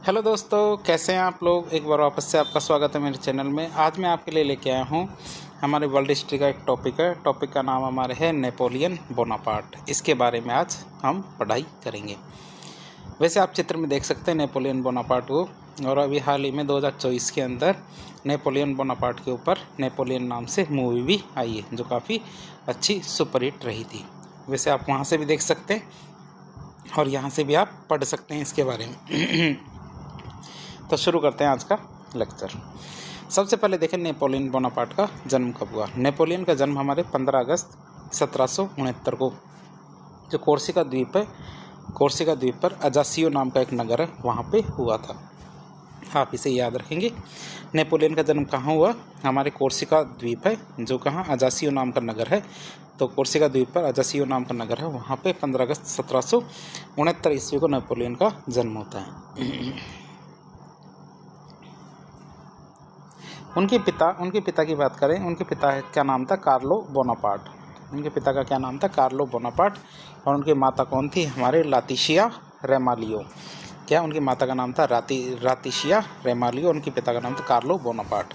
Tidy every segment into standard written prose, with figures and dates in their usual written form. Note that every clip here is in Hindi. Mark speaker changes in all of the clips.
Speaker 1: हेलो दोस्तों, कैसे हैं आप लोग। एक बार वापस से आपका स्वागत है मेरे चैनल में। आज मैं आपके लिए लेके आया हूँ हमारे वर्ल्ड हिस्ट्री का एक टॉपिक है। टॉपिक का नाम हमारे है नेपोलियन बोनापार्ट। इसके बारे में आज हम पढ़ाई करेंगे। वैसे आप चित्र में देख सकते हैं नेपोलियन बोनापार्ट को, और अभी हाल ही में 2024 के अंदर नेपोलियन बोनापार्ट के ऊपर नेपोलियन नाम से मूवी भी आई है, जो काफ़ी अच्छी सुपरहिट रही थी। वैसे आप वहाँ से भी देख सकते हैं और यहाँ से भी आप पढ़ सकते हैं इसके बारे में। तो शुरू करते हैं आज का लेक्चर। सबसे पहले देखें नेपोलियन बोनापार्ट का जन्म कब हुआ। नेपोलियन का जन्म हमारे 15 अगस्त 1769 को जो कोर्सिका द्वीप है, कोर्सिका द्वीप पर अजासियो नाम का एक नगर है, वहाँ पे हुआ था। आप इसे याद रखेंगे। नेपोलियन का जन्म कहाँ हुआ? हमारे कोर्सिका द्वीप है, जो कहाँ अजासियो नाम का नगर है। तो कोर्सिका द्वीप पर अजासियो नाम का नगर है, वहाँ पे 15 अगस्त 1769 ईस्वी को नेपोलियन का जन्म होता है। उनके पिता की बात करें। उनके पिता क्या नाम था? Carlo Bonaparte. उनके पिता का क्या नाम था? Carlo Bonaparte. और उनकी माता कौन थी? हमारे लातिशिया रेमालियो। क्या उनकी माता का नाम था? लातिशिया रेमालियो। उनके पिता का नाम था कार्लो बोनापार्ट।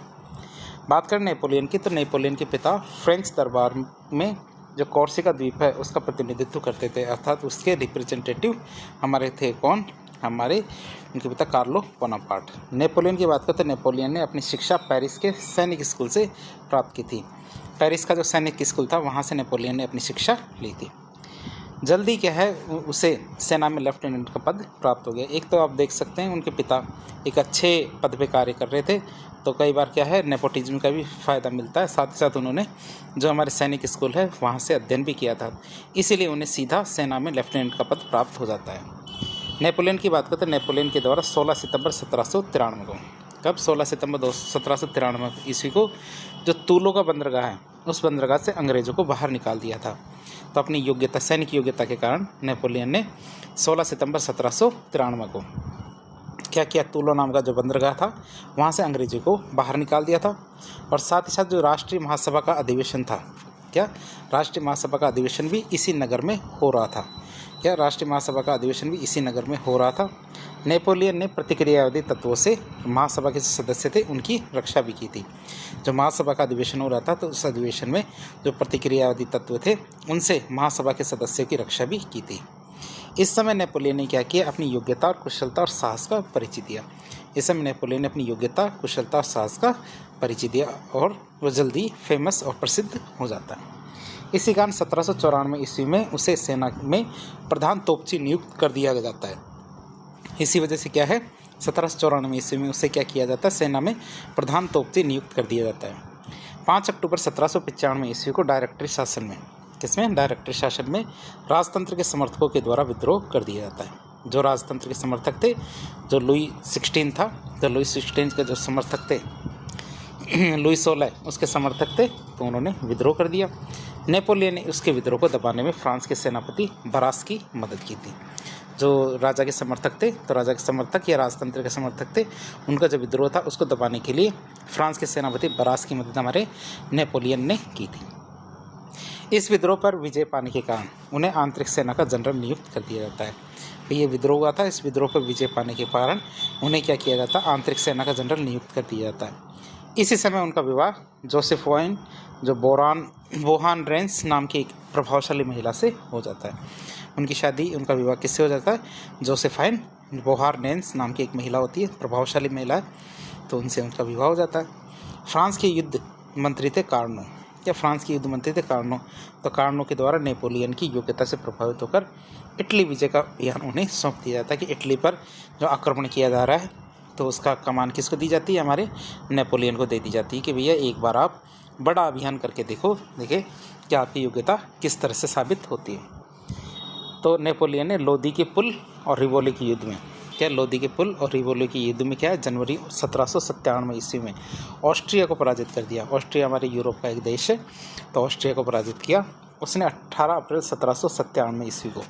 Speaker 1: बात करें नेपोलियन की, तो नेपोलियन के पिता फ्रेंच दरबार में जो कोर्सिका द्वीप है उसका प्रतिनिधित्व करते थे, अर्थात उसके रिप्रेजेंटेटिव हमारे थे कौन? हमारे उनके पिता कार्लो बोनापार्ट। नेपोलियन की बात करते हैं। नेपोलियन ने अपनी शिक्षा पेरिस के सैनिक स्कूल से प्राप्त की थी। पेरिस का जो सैनिक स्कूल था, वहाँ से नेपोलियन ने अपनी शिक्षा ली थी। जल्दी क्या है, उसे सेना में लेफ्टिनेंट का पद प्राप्त हो गया। एक तो आप देख सकते हैं उनके पिता एक अच्छे पद पे कार्य कर रहे थे, तो कई बार क्या है, नेपोटिज्म का भी फ़ायदा मिलता है। साथ ही साथ उन्होंने जो हमारे सैनिक स्कूल है वहाँ से अध्ययन भी किया था, इसीलिए उन्हें सीधा सेना में लेफ्टिनेंट का पद प्राप्त हो जाता है। नेपोलियन की बात करते हैं। नेपोलियन के द्वारा 16 सितंबर 1793 को, कब? 16 सितंबर 1793 ईस्वी को जो तूलो का बंदरगाह है, उस बंदरगाह से अंग्रेज़ों को बाहर निकाल दिया था। तो अपनी योग्यता, सैनिक योग्यता के कारण नेपोलियन ने 16 सितंबर 1793 को क्या किया? तूलो नाम का जो बंदरगाह था, वहाँ से अंग्रेज़ों को बाहर निकाल दिया था। और साथ ही साथ जो राष्ट्रीय महासभा का अधिवेशन था, क्या राष्ट्रीय महासभा का अधिवेशन भी इसी नगर में हो रहा था? क्या राष्ट्रीय महासभा का अधिवेशन भी इसी नगर में हो रहा था? नेपोलियन ने प्रतिक्रियावादी तत्वों से महासभा के सदस्य थे उनकी रक्षा भी की थी। जो महासभा का अधिवेशन हो रहा था, तो उस अधिवेशन में जो प्रतिक्रियावादी तत्व थे उनसे महासभा के सदस्यों की रक्षा भी की थी। इस समय नेपोलियन ने क्या किया? अपनी योग्यता और कुशलता और साहस का परिचय दिया। इस समय नेपोलियन ने अपनी योग्यता, कुशलता और साहस का परिचय दिया और वो जल्दी फेमस और प्रसिद्ध हो जाता है। इसी कारण 1794 ईस्वी में उसे सेना में प्रधान तोपची नियुक्त कर दिया जाता है। इसी वजह से क्या है, 1794 ईस्वी में उसे क्या किया जाता है? सेना में प्रधान तोपची नियुक्त कर दिया जाता है। 5 अक्टूबर 1795 ईस्वी को डायरेक्टरी शासन में, किसमें? डायरेक्टरी शासन में राजतंत्र के समर्थकों के द्वारा विद्रोह कर दिया जाता है। जो राजतंत्र के समर्थक थे, जो लुई 16 था, तो लुई 16 के जो समर्थक थे, लुई 16 उसके समर्थक थे, तो उन्होंने विद्रोह कर दिया। नेपोलियन ने उसके विद्रोह को दबाने में फ्रांस के सेनापति बरास की मदद की थी। जो राजा के समर्थक थे, तो राजा के समर्थक या राजतंत्र के समर्थक थे, उनका जो विद्रोह था उसको दबाने के लिए फ्रांस के सेनापति बरास की मदद हमारे नेपोलियन ने की थी। इस विद्रोह पर विजय पाने के कारण उन्हें आंतरिक सेना का जनरल नियुक्त कर दिया जाता है। तो ये विद्रोह हुआ था, इस विद्रोह पर विजय पाने के कारण उन्हें क्या किया जाता है? आंतरिक सेना का जनरल नियुक्त कर दिया जाता है। इसी समय उनका विवाह जोसेफाइन जो बोहान रेंस नाम की एक प्रभावशाली महिला से हो जाता है। उनका विवाह किससे हो जाता है? जोसेफाइन बोहान रेंस नाम की एक महिला होती है, प्रभावशाली महिला है, तो उनसे उनका विवाह हो जाता है। फ्रांस के युद्ध मंत्री थे कार्नो। क्या फ्रांस के युद्ध मंत्री थे? कार्नो। तो कार्नो के द्वारा नेपोलियन की योग्यता से प्रभावित होकर इटली विजय का अभियान उन्हें सौंप दिया जाता है कि इटली पर जो आक्रमण किया जा रहा है, तो उसका कमान किसको दी जाती है? हमारे नेपोलियन को दे दी जाती है कि भैया एक बार आप बड़ा अभियान करके देखिए कि आपकी योग्यता किस तरह से साबित होती है। तो नेपोलियन ने लोदी के पुल और रिवोली के युद्ध में, क्या लोदी के पुल और रिवोली के युद्ध में क्या है, जनवरी 1797 ईस्वी में ऑस्ट्रिया को पराजित कर दिया। ऑस्ट्रिया हमारे यूरोप का एक देश है, तो ऑस्ट्रिया को पराजित किया उसने। 18 अप्रैल 1797 ईस्वी को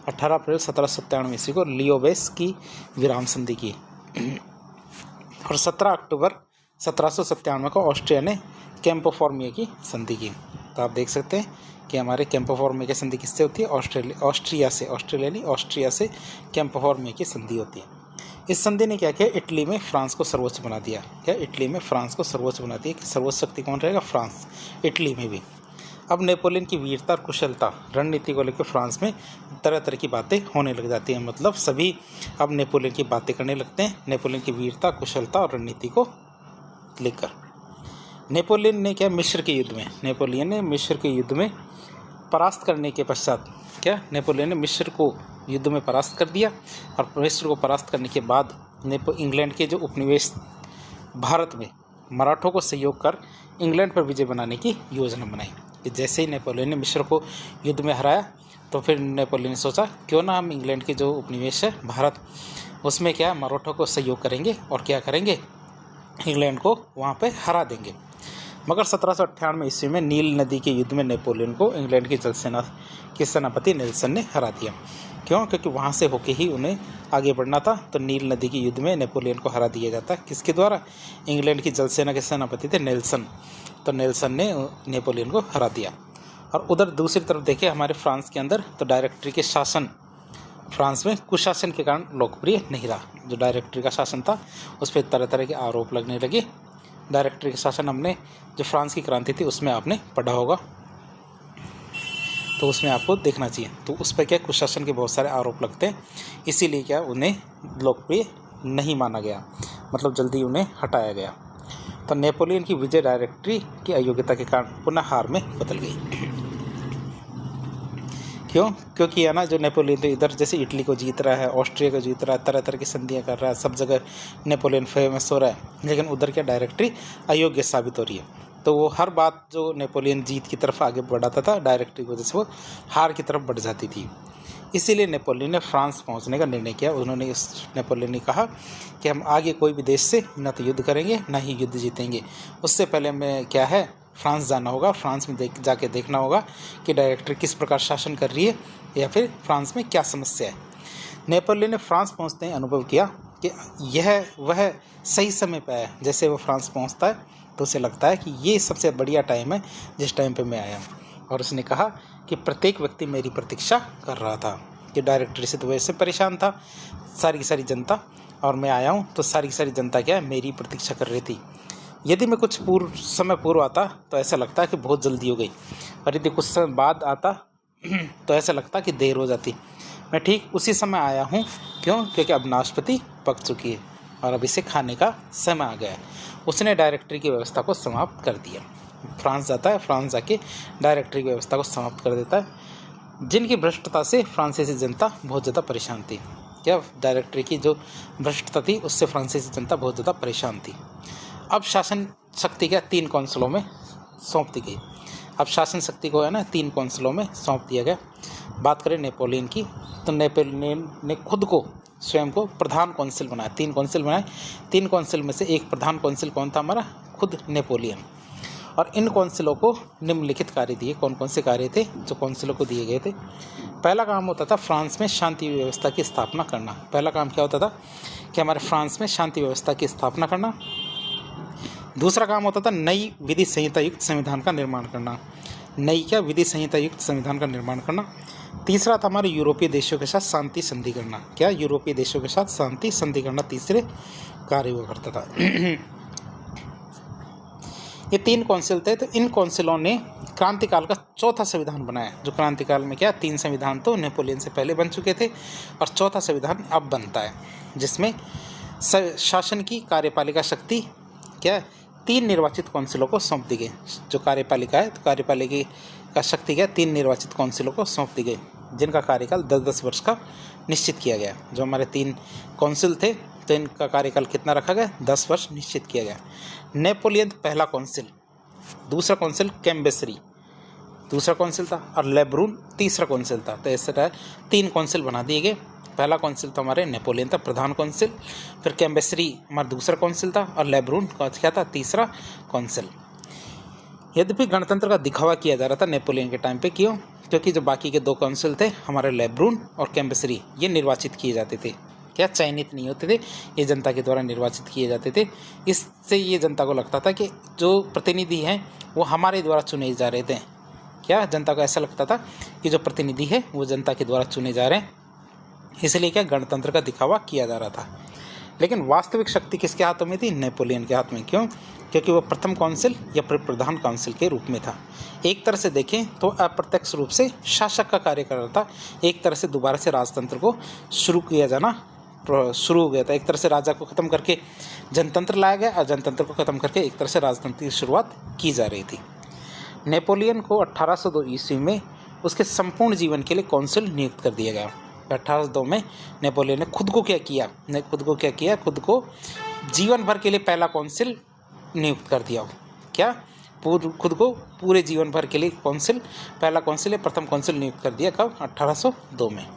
Speaker 1: 18 अप्रैल 1797 ईस्वी को लियोबेस की विराम संधि की और 17 अक्टूबर 1797 को ऑस्ट्रिया ने कैंपो फॉर्मिया की संधि की। तो आप देख सकते हैं कि हमारे कैंपो फॉर्मिया की संधि किससे होती है? ऑस्ट्रिया से कैंपो फॉर्मिया की संधि होती है। इस संधि ने क्या किया, इटली में फ्रांस को सर्वोच्च बना दिया। क्या, इटली में फ्रांस को सर्वोच्च बना दिया कि सर्वोच्च शक्ति कौन रहेगा, फ्रांस, इटली में भी। अब नेपोलियन की वीरता और कुशलता रणनीति को लेकर फ्रांस में तरह तरह की बातें होने लग जाती हैं। मतलब सभी अब नेपोलियन की बातें करने लगते हैं, नेपोलियन की वीरता, कुशलता और रणनीति को लेकर। नेपोलियन ने क्या, मिस्र के युद्ध में, नेपोलियन ने मिस्र के युद्ध में परास्त करने के पश्चात, क्या, नेपोलियन ने मिस्र को युद्ध में परास्त कर दिया। और मिस्र को परास्त करने के बाद इंग्लैंड के जो उपनिवेश भारत में मराठों को सहयोग कर इंग्लैंड पर विजय बनाने की योजना बनाई। कि जैसे ही नेपोलियन ने मिस्र को युद्ध में हराया तो फिर नेपोलियन ने सोचा क्यों ना हम इंग्लैंड के जो उपनिवेश है भारत, उसमें क्या, मराठों को सहयोग करेंगे और क्या करेंगे, इंग्लैंड को वहाँ पे हरा देंगे। मगर 1798 ईस्वी में नील नदी के युद्ध में नेपोलियन को इंग्लैंड की जल सेना के सेनापति नेल्सन ने हरा दिया। क्यों, क्योंकि वहाँ से होके ही उन्हें आगे बढ़ना था। तो नील नदी के युद्ध में नेपोलियन को हरा दिया जाता, किसके द्वारा, इंग्लैंड की जल सेना के सेनापति थे नेल्सन। तो नेल्सन ने नेपोलियन को हरा दिया। और उधर दूसरी तरफ देखें हमारे फ्रांस के अंदर, तो डायरेक्टरी के शासन फ्रांस में कुशासन के कारण लोकप्रिय नहीं रहा। जो डायरेक्टरी का शासन था उस पर तरह तरह के आरोप लगने लगे। डायरेक्टरी का शासन हमने जो फ्रांस की क्रांति थी उसमें आपने पढ़ा होगा, तो उसमें आपको देखना चाहिए। तो उस पर क्या, कुशासन के बहुत सारे आरोप लगते हैं, इसीलिए क्या उन्हें लोकप्रिय नहीं माना गया, मतलब जल्दी उन्हें हटाया गया। तो नेपोलियन की विजय डायरेक्टरी की अयोग्यता के कारण पुनः हार में बदल गई। क्यों, क्योंकि है ना, जो नेपोलियन तो इधर जैसे इटली को जीत रहा है, ऑस्ट्रिया को जीत रहा है, तरह तरह की संधियाँ कर रहा है, सब जगह नेपोलियन फेमस हो रहा है, लेकिन उधर क्या डायरेक्टरी अयोग्य साबित हो रही है। तो वो हर बात जो नेपोलियन जीत की तरफ आगे बढ़ाता था, डायरेक्टरी की वजह से वो हार की तरफ बढ़ जाती थी। इसीलिए नेपोलियन ने फ्रांस पहुंचने का निर्णय किया। उन्होंने नेपोलियन ने कहा कि हम आगे कोई भी देश से न तो युद्ध करेंगे न ही युद्ध जीतेंगे, उससे पहले हमें क्या है, फ्रांस जाना होगा, फ्रांस में जाके देखना होगा कि डायरेक्टरी किस प्रकार शासन कर रही है या फिर फ्रांस में क्या समस्या है। नेपोलियन ने फ्रांस पहुंचते ही अनुभव किया कि यह वह सही समय पर है। जैसे वो फ्रांस पहुंचता है तो उसे लगता है कि ये सबसे बढ़िया टाइम है जिस टाइम पे मैं आया हूँ। और उसने कहा कि प्रत्येक व्यक्ति मेरी प्रतीक्षा कर रहा था, कि डायरेक्टरी से तो वैसे परेशान था सारी की सारी जनता, और मैं आया हूँ तो सारी की सारी जनता क्या है, मेरी प्रतीक्षा कर रही थी। यदि मैं कुछ समय पूर्व आता तो ऐसा लगता है कि बहुत जल्दी हो गई, और यदि कुछ समय बाद आता तो ऐसा लगता कि देर हो जाती। मैं ठीक उसी समय आया हूँ। क्यों, क्योंकि अब नाशपाती पक चुकी है और अब इसे खाने का समय आ गया है। उसने डायरेक्टरी की व्यवस्था को समाप्त कर दिया। फ्रांस जाता है, फ्रांस जाके डायरेक्टरी की व्यवस्था को समाप्त कर देता है, जिनकी भ्रष्टता से फ्रांसीसी जनता बहुत ज़्यादा परेशान थी। क्या, डायरेक्टरी की जो भ्रष्टता थी उससे फ्रांसीसी जनता बहुत ज़्यादा परेशान थी। अब शासन शक्ति क्या 3 कौंसिलों में सौंप दी गई। अब शासन शक्ति को है ना 3 कौंसिलों में सौंप दिया गया। बात करें नेपोलियन की, तो नेपोलियन ने खुद को स्वयं को प्रधान कौंसिल बनाया। 3 कौंसिल बनाए, 3 कौंसिल में से एक प्रधान कौंसिल कौन था, हमारा खुद नेपोलियन। और इन कौंसिलों को निम्नलिखित कार्य दिए। कौन कौन से कार्य थे जो कौंसिलों को दिए गए थे? पहला काम होता था फ्रांस में शांति व्यवस्था की स्थापना करना। पहला काम क्या होता था कि हमारे फ्रांस में शांति व्यवस्था की स्थापना करना। दूसरा काम होता था नई विधि संहिता युक्त संविधान का निर्माण करना। नई क्या, विधि संहिता युक्त संविधान का निर्माण करना। तीसरा था हमारे यूरोपीय देशों के साथ शांति संधि करना। क्या, यूरोपीय देशों के साथ शांति संधि करना तीसरे कार्य हुआ करता था। ये 3 कौंसिल थे। तो इन कौंसिलों ने क्रांतिकाल का चौथा संविधान बनाया। जो क्रांतिकाल में क्या 3 संविधान तो नेपोलियन से पहले बन चुके थे, और चौथा संविधान अब बनता है, जिसमें शासन की कार्यपालिका शक्ति क्या 3 निर्वाचित कौंसिलों को सौंप दी गई। जो कार्यपालिका है, तो कार्यपालिका का शक्ति क्या 3 निर्वाचित कौंसिलों को सौंप दी गई, जिनका कार्यकाल 10-10 वर्ष का निश्चित किया गया। जो हमारे 3 कौंसिल थे, तो इनका कार्यकाल कितना रखा गया, 10 वर्ष निश्चित किया गया। नेपोलियन पहला कौंसिल, दूसरा कौंसिल कैम्बेसरी दूसरा कौंसिल था, और लेब्रून तीसरा कौंसिल था। तो इस तरह 3 कौंसिल बना दिए गए। पहला कौंसिल तो हमारे नेपोलियन था, प्रधान कौंसिल, फिर कैम्बेसरी हमारा दूसरा कौंसिल था, और लेब्रून क्या था, तीसरा कौंसिल। यद्यपि गणतंत्र का दिखावा किया जा रहा था नेपोलियन के टाइम पे। क्यों? क्योंकि जो बाकी के 2 कौंसिल थे हमारे लेब्रून और कैम्बेसरी, ये निर्वाचित किए जाते थे। क्या, चयनित नहीं होते थे, ये जनता के द्वारा निर्वाचित किए जाते थे। इससे ये जनता को लगता था कि जो प्रतिनिधि हैं वो हमारे द्वारा चुने जा रहे थे। क्या, जनता को ऐसा लगता था कि जो प्रतिनिधि है वो जनता के द्वारा चुने जा रहे हैं, इसलिए क्या गणतंत्र का दिखावा किया जा रहा था। लेकिन वास्तविक शक्ति किसके हाथों में थी? नेपोलियन के हाथ में। क्यों? क्योंकि वो प्रथम काउंसिल या प्रधान काउंसिल के रूप में था। एक तरह से देखें तो अप्रत्यक्ष रूप से शासक का कार्य कर रहा था। एक तरह से दोबारा से राजतंत्र को शुरू हो गया था। एक तरह से राजा को ख़त्म करके जनतंत्र लाया गया और जनतंत्र को ख़त्म करके एक तरह से राजतंत्र की शुरुआत की जा रही थी। नेपोलियन को 1802 ईस्वी में उसके संपूर्ण जीवन के लिए काउंसिल नियुक्त कर दिया गया। 1802 में नेपोलियन ने खुद को जीवन भर के लिए पहला काउंसिल नियुक्त कर दिया। खुद को पूरे जीवन भर के लिए पहला काउंसिल या प्रथम काउंसिल नियुक्त कर दिया। कब? 1802 में।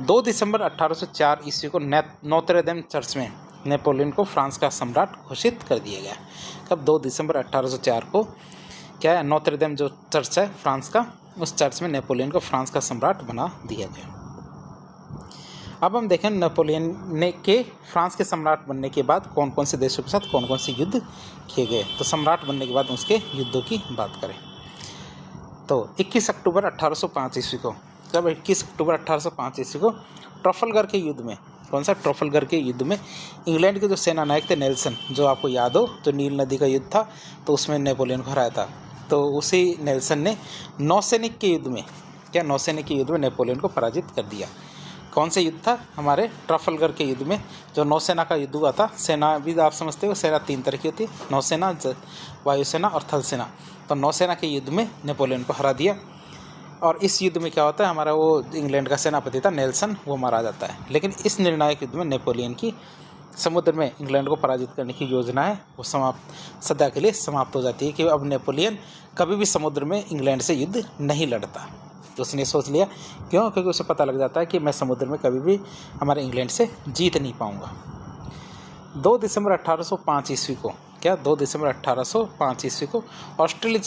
Speaker 1: 2 दिसंबर 1804 ईस्वी को नोत्रे डेम चर्च में नेपोलियन को फ्रांस का सम्राट घोषित कर दिया गया। कब? 2 दिसंबर 1804 को नोत्रे डेम जो चर्च है फ्रांस का, उस चर्च में नेपोलियन को फ्रांस का सम्राट बना दिया गया। अब हम देखें नेपोलियन ने के फ्रांस के सम्राट बनने के बाद कौन कौन से देशों के साथ कौन कौन से युद्ध किए गए। तो सम्राट बनने के बाद उसके युद्धों की बात करें तो 21 अक्टूबर 1805 ईस्वी को, जब 21 अक्टूबर 1805 ईस्वी को ट्रफलगर के युद्ध में, कौन सा? ट्रफलगर के युद्ध में इंग्लैंड के जो सेना नायक थे नेल्सन, जो आपको याद हो जो नील नदी का युद्ध था तो उसमें नेपोलियन को हराया था। तो उसी नेल्सन ने नौसैनिक के युद्ध में नेपोलियन को पराजित कर दिया। कौन से युद्ध था? हमारे ट्रफलगर के युद्ध में, जो नौसेना का युद्ध हुआ था। सेना भी आप समझते हो, सेना 3 तरह की होती है, नौसेना, वायुसेना और थल सेना। तो नौसेना के युद्ध में नेपोलियन को हरा दिया। और इस युद्ध में क्या होता है, हमारा वो इंग्लैंड का सेनापति था नेल्सन, वो मारा जाता है। लेकिन इस निर्णायक युद्ध में नेपोलियन की समुद्र में इंग्लैंड को पराजित करने की योजना है वो सदा के लिए समाप्त हो जाती है कि अब नेपोलियन कभी भी समुद्र में इंग्लैंड से युद्ध नहीं लड़ता। तो उसने सोच लिया, क्यों? क्योंकि उसे पता लग जाता है कि मैं समुद्र में कभी भी हमारे इंग्लैंड से जीत नहीं पाऊंगा। 2 दिसंबर 1805 ईस्वी को 2 दिसंबर 1805 ईस्वी को ऑस्ट्रेलिया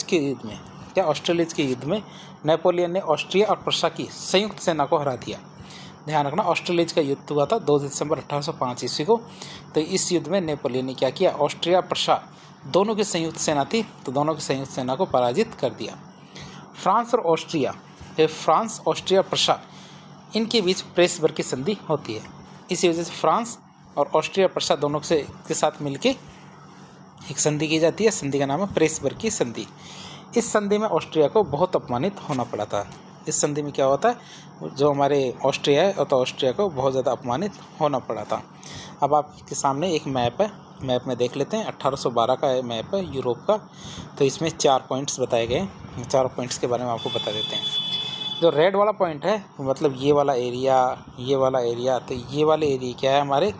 Speaker 1: के युद्ध में नेपोलियन ने ऑस्ट्रिया और प्रशा की संयुक्त सेना को हरा दिया। ध्यान रखना, ऑस्ट्रेलिया का युद्ध हुआ था 2 दिसंबर 1805 ईस्वी को। तो इस युद्ध में नेपोलियन ने क्या किया? ऑस्ट्रिया प्रशा दोनों की संयुक्त सेना थी, तो दोनों की संयुक्त सेना को पराजित कर दिया। फ्रांस ऑस्ट्रिया प्रशा इनके बीच प्रेसबर्ग की संधि होती है। इसी वजह से फ्रांस और ऑस्ट्रिया प्रशा दोनों के साथ मिलके एक संधि की जाती है। संधि का नाम है प्रेसबर्ग की संधि। इस संधि में ऑस्ट्रिया को बहुत अपमानित होना पड़ा था। इस संधि में क्या होता है, जो हमारे ऑस्ट्रिया है तो ऑस्ट्रिया को बहुत ज़्यादा अपमानित होना पड़ा था। अब आपके सामने एक मैप है, मैप में देख लेते हैं। 1812 का मैप है यूरोप का। तो इसमें 4 पॉइंट्स बताए गए हैं। 4 पॉइंट्स के बारे में आपको बता देते हैं। जो रेड वाला पॉइंट है मतलब ये वाला एरिया, तो ये वाले एरिया क्या है, हमारे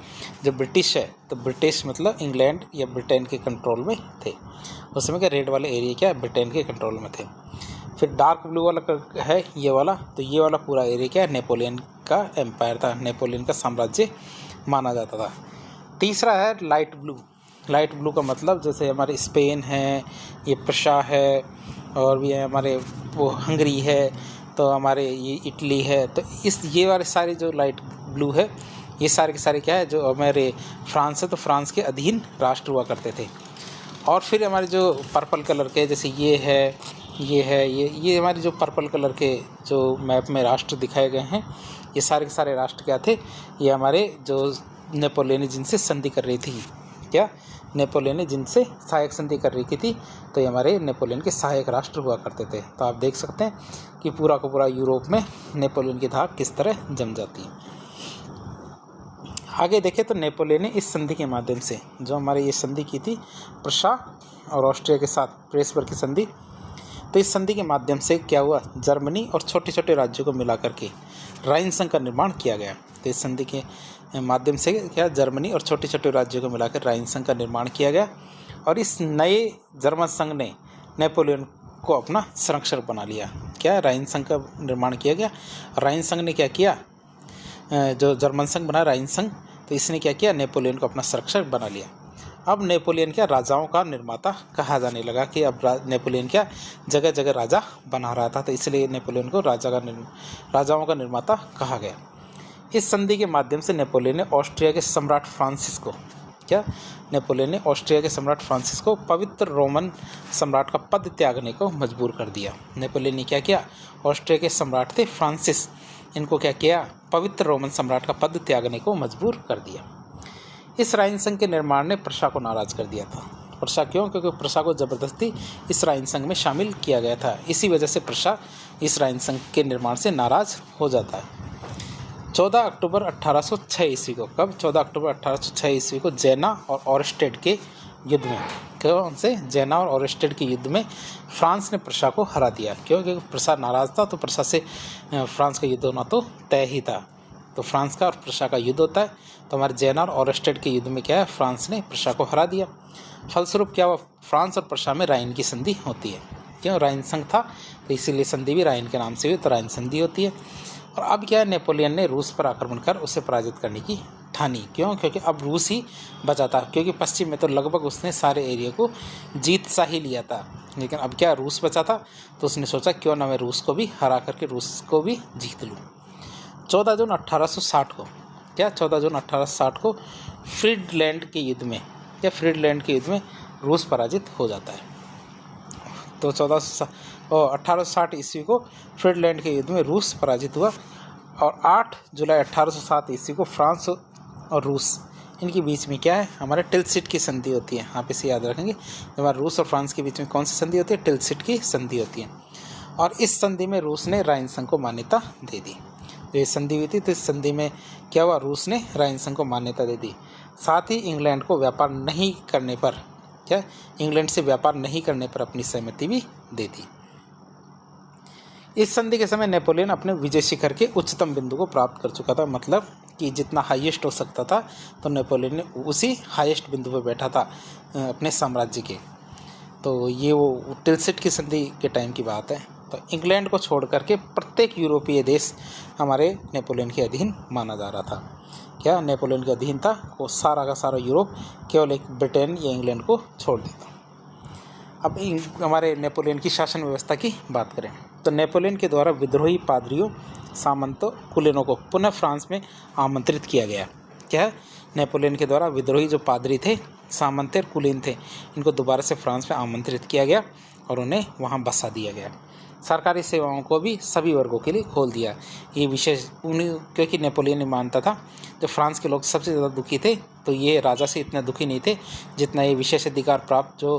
Speaker 1: जो ब्रिटिश है, तो ब्रिटिश मतलब इंग्लैंड या ब्रिटेन के कंट्रोल में थे उस समय के। रेड वाले एरिया क्या है, ब्रिटेन के कंट्रोल में थे। फिर डार्क ब्लू वाला है ये वाला, तो ये वाला पूरा एरिया क्या है, नेपोलियन का एम्पायर था, नेपोलियन का साम्राज्य माना जाता था। तीसरा है लाइट ब्लू का मतलब जैसे हमारे स्पेन है, ये प्रशा है, और भी है हमारे वो हंगरी है, तो हमारे ये इटली है। तो ये वाले सारे जो लाइट ब्लू है ये सारे के सारे क्या है, जो हमारे फ्रांस है, तो फ्रांस के अधीन राष्ट्र हुआ करते थे। और फिर हमारे जो पर्पल कलर के जैसे ये हमारे जो पर्पल कलर के जो मैप में राष्ट्र दिखाए गए हैं, ये सारे के सारे राष्ट्र क्या थे, ये हमारे जो नेपोलियन जिनसे संधि कर रही थी, नेपोलियन जिनसे सहायक संधि कर रही थी, तो ये हमारे नेपोलियन के सहायक राष्ट्र हुआ करते थे। तो आप देख सकते हैं कि पूरा का पूरा यूरोप में नेपोलियन की धाक किस तरह जम जाती है। आगे देखें तो नेपोलियन ने इस संधि के माध्यम से, जो हमारे ये संधि की थी प्रशा और ऑस्ट्रिया के साथ, प्रेसबर्ग की संधि, तो इस संधि के माध्यम से क्या हुआ, जर्मनी और छोटे छोटे राज्यों को मिला करके राइन संघ का निर्माण किया गया। तो इस संधि के माध्यम से क्या, जर्मनी और छोटे छोटे राज्यों को मिलाकर राइन संघ का निर्माण किया गया। और इस नए जर्मन संघ ने नेपोलियन को अपना संरक्षक बना लिया। क्या, राइन संघ का निर्माण किया गया। राइन संघ ने क्या किया, जो जर्मन संघ बना राइन संघ, तो इसने क्या किया, नेपोलियन को अपना संरक्षक बना लिया। अब नेपोलियन क्या राजाओं का निर्माता कहा जाने लगा कि अब नेपोलियन क्या जगह जगह राजा बना रहा था, तो इसलिए नेपोलियन को राजाओं का निर्माता कहा गया। इस संधि के माध्यम से नेपोलियन ने ऑस्ट्रिया के सम्राट फ्रांसिस को पवित्र रोमन सम्राट का पद त्यागने को मजबूर कर दिया। नेपोलियन ने क्या किया, ऑस्ट्रिया के सम्राट थे फ्रांसिस, इनको क्या किया, पवित्र रोमन सम्राट का पद त्यागने को मजबूर कर दिया। इस राइन संघ के निर्माण ने प्रशा को नाराज कर दिया था। प्रशा क्यों? क्योंकि प्रशा को जबरदस्ती इस राइन संघ में शामिल किया गया था। इसी वजह से प्रशा इस राइन संघ के निर्माण से नाराज हो जाता है। 14 अक्टूबर 1806 ईस्वी को, कब? 14 अक्टूबर 1806 ईस्वी को जेना और ओरेस्टेड के युद्ध में, कौन से? जेना और ओरेस्टेड के युद्ध में फ्रांस ने प्रशा को हरा दिया। क्यों? क्योंकि प्रशा नाराज था, तो प्रशा से फ्रांस का युद्ध होना तो तय ही था। तो फ्रांस का और प्रशा का युद्ध होता है, तो हमारे जेना और ओरेस्टेड के युद्ध में क्या है, फ्रांस ने प्रशा को हरा दिया। फलस्वरूप क्या हुआ, फ्रांस और प्रशा में राइन की संधि होती है। क्यों? राइन संघ था, तो इसीलिए संधि भी राइन के नाम से हुई, तो राइन संधि होती है। और अब क्या है, नेपोलियन ने रूस पर आक्रमण कर उसे पराजित करने की ठानी। क्यों? क्योंकि अब रूस ही बचा था, क्योंकि पश्चिम में तो लगभग उसने सारे एरिया को जीत सा ही लिया था, लेकिन अब क्या रूस बचा था, तो उसने सोचा क्यों ना मैं रूस को भी हरा करके रूस को भी जीत लूँ। 14 जून 1860 को, क्या 14 जून 1860 को फ्रीडलैंड के युद्ध में, क्या फ्रीडलैंड के युद्ध में रूस पराजित हो जाता है। तो 1860 ईस्वी को फ्रीडलैंड के युद्ध में रूस पराजित हुआ। और 8 जुलाई 1807 ईस्वी को फ्रांस और रूस, इनके बीच में क्या है, हमारे टिलसिट की संधि होती है। यहाँ पे से याद रखेंगे, हमारे रूस और फ्रांस के बीच में कौन सी संधि होती है? टिलसिट की संधि होती है। और इस संधि में रूस ने राइन संघ को मान्यता दे दी। जो ये संधि हुई थी, तो इस संधि में क्या हुआ, रूस ने राइन संघ को मान्यता दे दी। साथ ही इंग्लैंड को व्यापार नहीं करने पर, क्या इंग्लैंड से व्यापार नहीं करने पर अपनी सहमति भी दे दी। इस संधि के समय नेपोलियन अपने विजय शिखर के उच्चतम बिंदु को प्राप्त कर चुका था, मतलब कि जितना हाईएस्ट हो सकता था, तो नेपोलियन ने उसी हाईएस्ट बिंदु पर बैठा था अपने साम्राज्य के। तो ये वो टिलसिट की संधि के टाइम की बात है। तो इंग्लैंड को छोड़ करके प्रत्येक यूरोपीय देश हमारे नेपोलियन के अधीन माना जा रहा था। क्या नेपोलियन के अधीन था? वो सारा का सारा यूरोप केवल एक ब्रिटेन या इंग्लैंड को छोड़ देता। अब हमारे नेपोलियन की शासन व्यवस्था की बात करें, तो नेपोलियन के द्वारा विद्रोही पादरियों, सामंतों, कुलीनों को पुनः फ्रांस में आमंत्रित किया गया। क्या है? नेपोलियन के द्वारा विद्रोही जो पादरी थे, सामंत और कुलीन थे, इनको दोबारा से फ्रांस में आमंत्रित किया गया और उन्हें वहाँ बसा दिया गया। सरकारी सेवाओं को भी सभी वर्गों के लिए खोल दिया। ये विशेष क्योंकि नेपोलियन ने मानता था जो फ्रांस के लोग सबसे ज़्यादा दुखी थे, तो ये राजा से इतने दुखी नहीं थे जितना ये विशेष अधिकार प्राप्त जो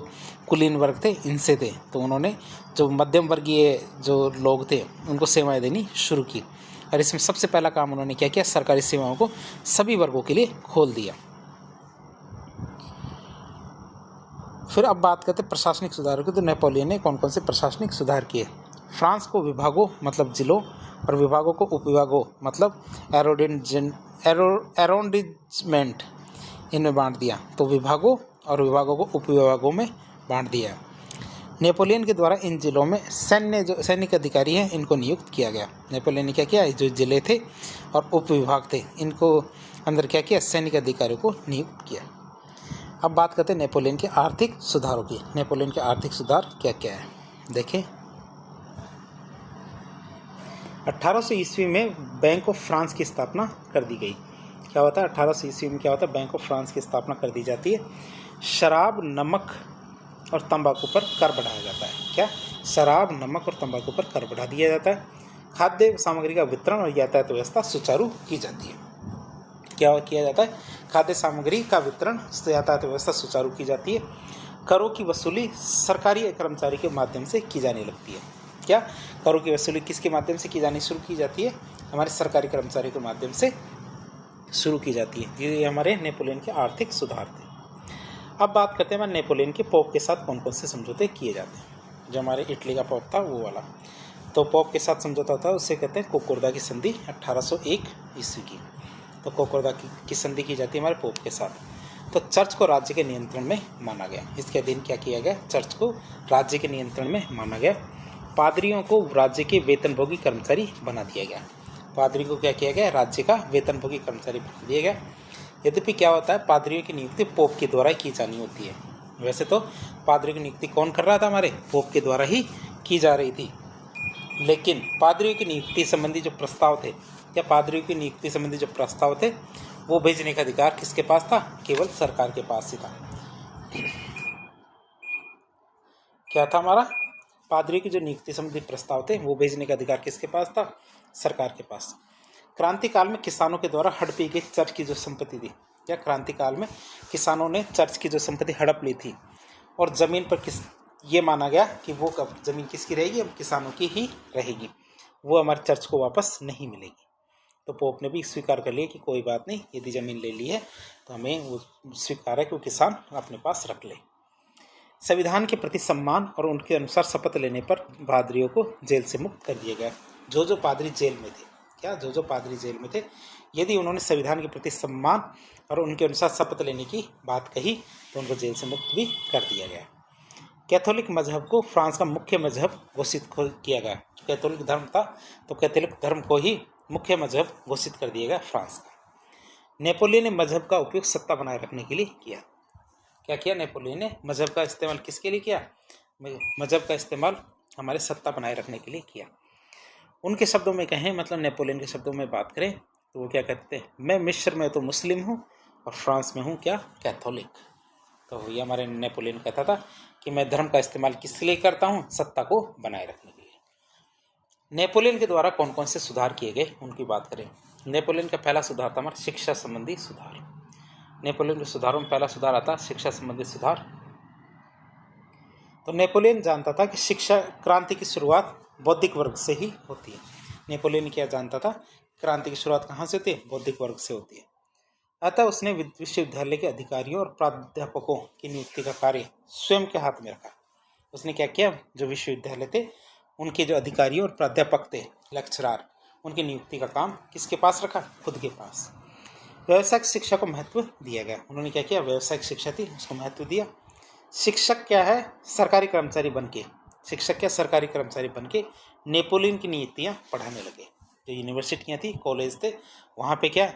Speaker 1: कुलीन वर्ग थे इनसे थे। तो उन्होंने जो मध्यम वर्गीय जो लोग थे उनको सेवाएं देनी शुरू की, और इसमें सबसे पहला काम उन्होंने क्या किया, सरकारी सेवाओं को सभी वर्गों के लिए खोल दिया। फिर अब बात करते हैं प्रशासनिक सुधारों की। तो नेपोलियन ने कौन कौन से प्रशासनिक सुधार किए? फ्रांस को विभागों मतलब जिलों और विभागों को उपविभागों मतलब एरोंडिजमेंट इनमें बांट दिया। तो विभागों और विभागों को उपविभागों में बांट दिया। नेपोलियन के द्वारा इन जिलों में सैनिक अधिकारी हैं इनको नियुक्त किया गया। नेपोलियन ने क्या किया, जो जिले थे और उपविभाग थे इनको अंदर क्या किया, सैनिक अधिकारियों को नियुक्त किया। अब बात करते हैं नेपोलियन के आर्थिक सुधारों की। नेपोलियन के आर्थिक सुधार क्या क्या है देखें। 1800 ईस्वी में बैंक ऑफ फ्रांस की स्थापना कर दी गई। क्या होता है 1800 ईस्वी में, क्या होता है, बैंक ऑफ फ्रांस की स्थापना कर दी जाती है। शराब, नमक और तंबाकू पर कर बढ़ाया जाता है। क्या? शराब, नमक और तंबाकू पर कर बढ़ा दिया जाता है। खाद्य सामग्री का वितरण और यातायात व्यवस्था सुचारू की जाती है। क्या किया जाता है? खाद्य सामग्री का वितरण, यातायात व्यवस्था सुचारू की जाती है। करों की वसूली सरकारी कर्मचारी के माध्यम से की जाने लगती है। क्या? करों की वसूली किसके माध्यम से की जानी शुरू की जाती है? हमारे सरकारी कर्मचारी के माध्यम से शुरू की जाती है। ये हमारे नेपोलियन के आर्थिक सुधार थे। अब बात करते हैं हमारे नेपोलियन के पोप के साथ कौन कौन से समझौते किए जाते हैं। जो हमारे इटली का पोप था वो वाला, तो पोप के साथ समझौता था उससे कहते हैं कोकोर्दा की संधि 1801 ईस्वी की। तो कोकोर्दा की संधि की जाती है हमारे पोप के साथ। तो चर्च को राज्य के नियंत्रण में माना गया। इसके अधीन क्या किया गया, चर्च को राज्य के नियंत्रण में माना गया। पादरियों को राज्य के वेतनभोगी कर्मचारी बना दिया गया। पादरी को क्या किया गया, राज्य का वेतनभोगी कर्मचारी बना दिया गया। यद्यपि क्या होता है, पादरियों की नियुक्ति पोप के द्वारा की जानी होती है। वैसे तो पादरियों की नियुक्ति कौन कर रहा था, हमारे पोप के द्वारा ही की जा रही थी, लेकिन पादरियों की नियुक्ति संबंधी जो प्रस्ताव थे या पादरियों की नियुक्ति संबंधी जो प्रस्ताव थे वो भेजने का अधिकार किसके पास था, केवल सरकार के पास ही था। क्या था हमारा, पादरियों की जो नियुक्ति संबंधी प्रस्ताव थे वो भेजने का अधिकार किसके पास था, सरकार के पास। क्रांति काल में किसानों के द्वारा हड़पी गई चर्च की जो संपत्ति थी, क्या क्रांति काल में किसानों ने चर्च की जो संपत्ति हड़प ली थी और ज़मीन पर ये माना गया कि वो ज़मीन किसकी रहेगी, अब किसानों की ही रहेगी, वो हमारे चर्च को वापस नहीं मिलेगी। तो पोप ने भी स्वीकार कर लिया कि कोई बात नहीं, यदि ज़मीन ले ली है तो हमें वो स्वीकार है कि वो किसान अपने पास रख ले। संविधान के प्रति सम्मान और उनके अनुसार शपथ लेने पर पादरियों को जेल से मुक्त कर दिया गया। जो पादरी जेल में थे, क्या जो पादरी जेल में थे, यदि उन्होंने संविधान के प्रति सम्मान और उनके अनुसार शपथ लेने की बात कही तो उनको जेल से मुक्त भी कर दिया गया। कैथोलिक मजहब को फ्रांस का मुख्य मजहब घोषित किया गया। कैथोलिक धर्म था तो कैथोलिक धर्म को ही मुख्य मजहब घोषित कर दिया गया फ्रांस का। नेपोलियन ने मजहब का उपयोग सत्ता बनाए रखने के लिए किया। क्या किया नेपोलियन ने? मजहब का इस्तेमाल किसके लिए किया? मजहब का इस्तेमाल हमारे सत्ता बनाए रखने के लिए किया। उनके शब्दों में कहें, मतलब नेपोलियन के शब्दों में बात करें तो वो क्या कहते हैं, मैं मिस्र में तो मुस्लिम हूँ और फ्रांस में हूँ क्या, कैथोलिक। तो ये हमारे नेपोलियन कहता था कि मैं धर्म का इस्तेमाल किस लिए करता हूँ, सत्ता को बनाए रखने के लिए। नेपोलियन के द्वारा कौन कौन से सुधार किए गए उनकी बात करें। नेपोलियन का पहला सुधार था हमारा शिक्षा संबंधी सुधार। नेपोलियन के सुधारों में पहला सुधार आता शिक्षा संबंधी सुधार। तो नेपोलियन जानता था कि शिक्षा क्रांति की शुरुआत बौद्धिक वर्ग से ही होती है। नेपोलियन क्या जानता था, क्रांति की शुरुआत कहाँ से होती है, बौद्धिक वर्ग से होती है। अतः उसने विश्वविद्यालय के अधिकारियों और प्राध्यापकों की नियुक्ति का कार्य स्वयं के हाथ में रखा। उसने क्या किया, जो विश्वविद्यालय थे उनके जो अधिकारी और प्राध्यापक थे, लेक्चरार, उनकी नियुक्ति का काम किसके पास रखा, खुद के पास। व्यावसायिक शिक्षा को महत्व दिया गया। उन्होंने क्या किया, व्यावसायिक शिक्षा थी उसको महत्व दिया। शिक्षक क्या है, सरकारी कर्मचारी बनके, शिक्षक क्या सरकारी कर्मचारी बनके नेपोलियन की नीतियाँ पढ़ाने लगे। जो यूनिवर्सिटियाँ थी, कॉलेज थे, वहाँ पे क्या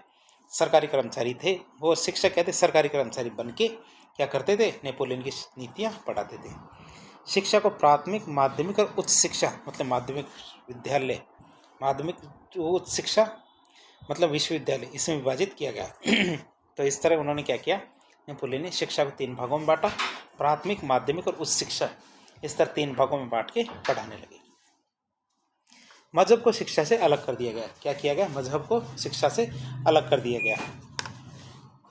Speaker 1: सरकारी कर्मचारी थे, वो शिक्षक कहते सरकारी कर्मचारी बनके क्या करते थे, नेपोलियन की नीतियाँ पढ़ाते थे। शिक्षा को प्राथमिक, माध्यमिक और उच्च शिक्षा, मतलब माध्यमिक विद्यालय, माध्यमिक उच्च शिक्षा मतलब विश्वविद्यालय, इसमें विभाजित किया गया। तो इस तरह उन्होंने क्या किया, नेपोलियन ने शिक्षा को 3 भागों में बांटा, प्राथमिक, माध्यमिक और उच्च शिक्षा, इस तरह 3 भागों में बांट के पढ़ाने लगे। मजहब को शिक्षा से अलग कर दिया गया। क्या किया गया, मजहब को शिक्षा से अलग कर दिया गया।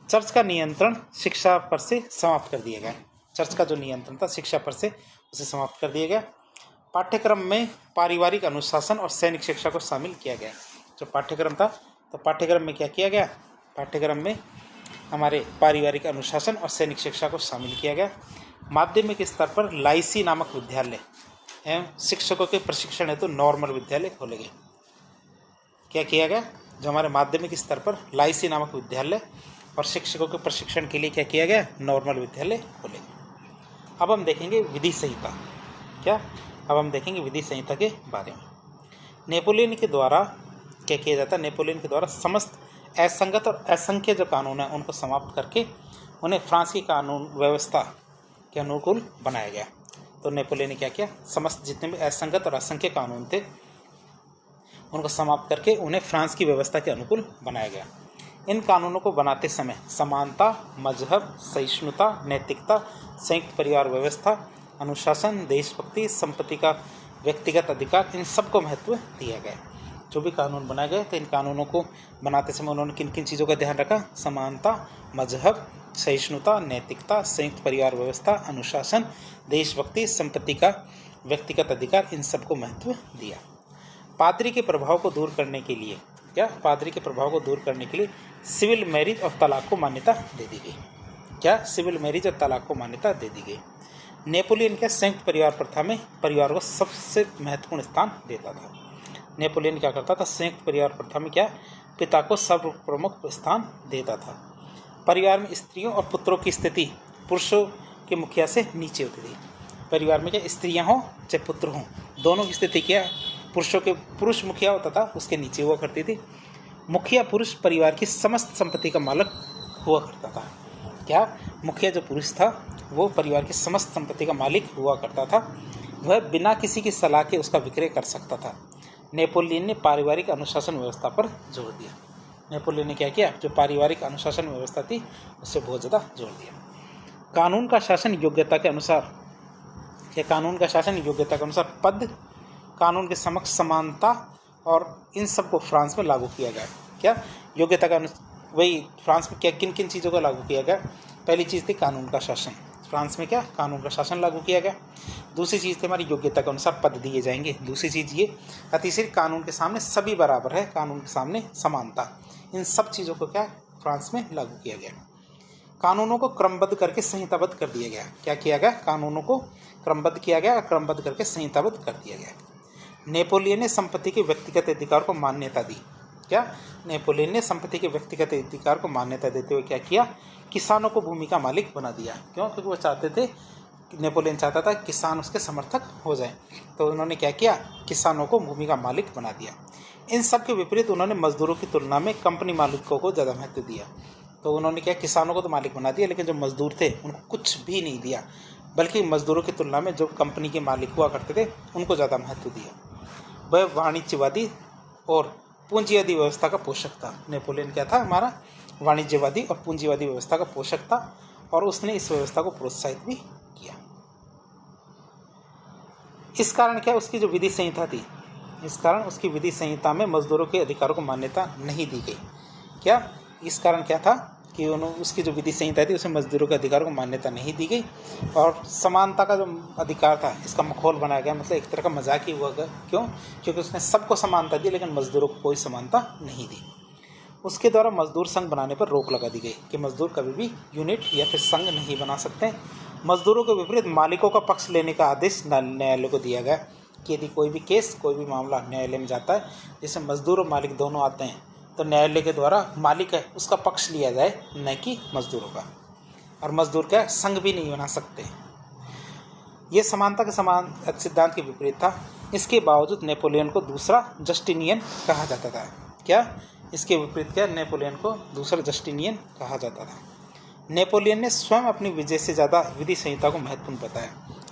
Speaker 1: चर्च का नियंत्रण शिक्षा पर से समाप्त कर दिया गया। चर्च का जो नियंत्रण था शिक्षा पर से, उसे समाप्त कर दिया गया। पाठ्यक्रम में पारिवारिक अनुशासन और सैनिक शिक्षा को शामिल किया गया। जो पाठ्यक्रम था, तो पाठ्यक्रम में क्या किया गया, पाठ्यक्रम में हमारे पारिवारिक अनुशासन और सैनिक शिक्षा को शामिल किया गया। माध्यमिक स्तर पर लाइसी नामक विद्यालय एवं शिक्षकों के प्रशिक्षण हेतु नॉर्मल विद्यालय खोले गए। क्या किया गया, जो हमारे माध्यमिक स्तर पर लाइसी नामक विद्यालय और शिक्षकों के प्रशिक्षण के लिए क्या किया गया, नॉर्मल विद्यालय खोले गए। अब हम देखेंगे विधि संहिता। क्या, अब हम देखेंगे विधि संहिता के बारे में। नेपोलियन के द्वारा क्या किया जाता है, नेपोलियन के द्वारा समस्त असंगत और असंख्य जो कानून है उनको समाप्त करके उन्हें फ्रांस की कानून व्यवस्था के अनुकूल बनाया गया। तो नेपोलियन ने क्या किया, समस्त जितने भी असंगत और असंख्य कानून थे उनको समाप्त करके उन्हें फ्रांस की व्यवस्था के अनुकूल बनाया गया। इन कानूनों को बनाते समय समानता, मजहब, सहिष्णुता, नैतिकता, संयुक्त परिवार व्यवस्था, अनुशासन, देशभक्ति, संपत्ति का व्यक्तिगत अधिकार, इन सबको महत्व दिया गया। जो भी कानून बनाए गए तो इन कानूनों को बनाते समय उन्होंने किन किन चीज़ों का ध्यान रखा, समानता, मजहब, सहिष्णुता, नैतिकता, संयुक्त परिवार व्यवस्था, अनुशासन, देशभक्ति, संपत्ति का व्यक्तिगत अधिकार, इन सबको महत्व दिया। पादरी के प्रभाव को दूर करने के लिए, क्या पादरी के प्रभाव को दूर करने के लिए सिविल मैरिज और तलाक को मान्यता दे दी गई। क्या, सिविल मैरिज और तलाक को मान्यता दे दी गई। नेपोलियन के संयुक्त परिवार प्रथा में परिवार को सबसे महत्वपूर्ण स्थान देता था। नेपोलियन क्या करता था, संयुक्त परिवार प्रथा में क्या पिता को सर्वप्रमुख स्थान देता था। परिवार में स्त्रियों और पुत्रों की स्थिति पुरुषों के मुखिया से नीचे होती थी। परिवार में क्या स्त्रियां हों चाहे पुत्र हों, दोनों की स्थिति क्या पुरुष मुखिया होता था उसके नीचे हुआ करती थी। मुखिया पुरुष परिवार की समस्त संपत्ति का मालिक हुआ करता था। क्या, मुखिया जो पुरुष था वो परिवार की समस्त संपत्ति का मालिक हुआ करता था। वह बिना किसी की सलाह के उसका विक्रय कर सकता था। नेपोलियन ने पारिवारिक अनुशासन व्यवस्था पर जोर दिया। नेपोलियन ने क्या किया, जो पारिवारिक अनुशासन व्यवस्था थी उससे बहुत ज़्यादा जोर दिया। कानून का शासन योग्यता के अनुसार, क्या कानून का शासन योग्यता के अनुसार पद, कानून के समक्ष समानता और इन सब को फ्रांस में लागू किया गया। क्या, योग्यता का वही फ्रांस में क्या किन किन चीज़ों को लागू किया गया। पहली चीज़ थी कानून का शासन, फ्रांस में क्या कानून का शासन लागू किया गया। दूसरी चीज़ थी हमारी योग्यता के अनुसार पद दिए जाएंगे। दूसरी चीज़ ये, और तीसरी कानून के सामने सभी बराबर है, कानून के सामने समानता। इन सब चीज़ों को क्या फ्रांस में लागू किया गया। कानूनों को क्रमबद्ध करके संहिताबद्ध कर दिया गया। क्या किया गया, कानूनों को क्रमबद्ध किया गया और क्रमबद्ध करके संहिताबद्ध कर दिया गया। नेपोलियन ने संपत्ति के व्यक्तिगत अधिकार को मान्यता दी। क्या नेपोलियन ने संपत्ति के व्यक्तिगत अधिकार को मान्यता देते हुए क्या किया, किसानों को भूमि का मालिक बना दिया। क्यों, क्योंकि वो चाहते थे, नेपोलियन चाहता था किसान उसके समर्थक हो जाए, तो उन्होंने क्या किया, किसानों को भूमि का मालिक बना दिया। इन सब के विपरीत उन्होंने मजदूरों की तुलना में कंपनी मालिकों को ज़्यादा महत्व दिया। तो उन्होंने क्या, किसानों को तो मालिक बना दिया, लेकिन जो मजदूर थे उनको कुछ भी नहीं दिया, बल्कि मजदूरों की तुलना में जो कंपनी के मालिक हुआ करते थे उनको ज़्यादा महत्व दिया। वह वाणिज्यवादी और पूंजीवादी व्यवस्था का पोषक था। नेपोलियन क्या था, हमारा वाणिज्यवादी और पूंजीवादी व्यवस्था का पोषक था, और उसने इस व्यवस्था को प्रोत्साहित भी किया। इस कारण क्या, उसकी जो विधि संहिता थी, इस कारण उसकी विधि संहिता में मजदूरों के अधिकारों को मान्यता नहीं दी गई। क्या, इस कारण क्या था कि उसकी जो विधि संहिता थी उसमें मजदूरों के अधिकारों को मान्यता नहीं दी गई, और समानता का जो अधिकार था इसका मखौल बनाया गया, मतलब एक तरह का मजाक ही हुआ गया। क्यों, क्योंकि उसने सबको समानता दी लेकिन मजदूरों को कोई समानता नहीं दी। उसके द्वारा मजदूर संघ बनाने पर रोक लगा दी गई कि मजदूर कभी भी यूनिट या फिर संघ नहीं बना सकते। मजदूरों के विपरीत मालिकों का पक्ष लेने का आदेश न्यायालय को दिया गया कि यदि कोई भी केस, कोई भी मामला न्यायालय में जाता है, जैसे मजदूर और मालिक दोनों आते हैं, तो न्यायालय के द्वारा मालिक है उसका पक्ष लिया जाए, न कि मजदूरों का। और मजदूर का संघ भी नहीं बना सकते। ये समानता के समान सिद्धांत के विपरीत था। इसके बावजूद नेपोलियन को दूसरा जस्टिनियन कहा जाता था। क्या, इसके विपरीत क्या, नेपोलियन को दूसरा जस्टिनियन कहा जाता था। नेपोलियन ने स्वयं अपनी विजय से ज़्यादा विधि संहिता को महत्वपूर्ण बताया।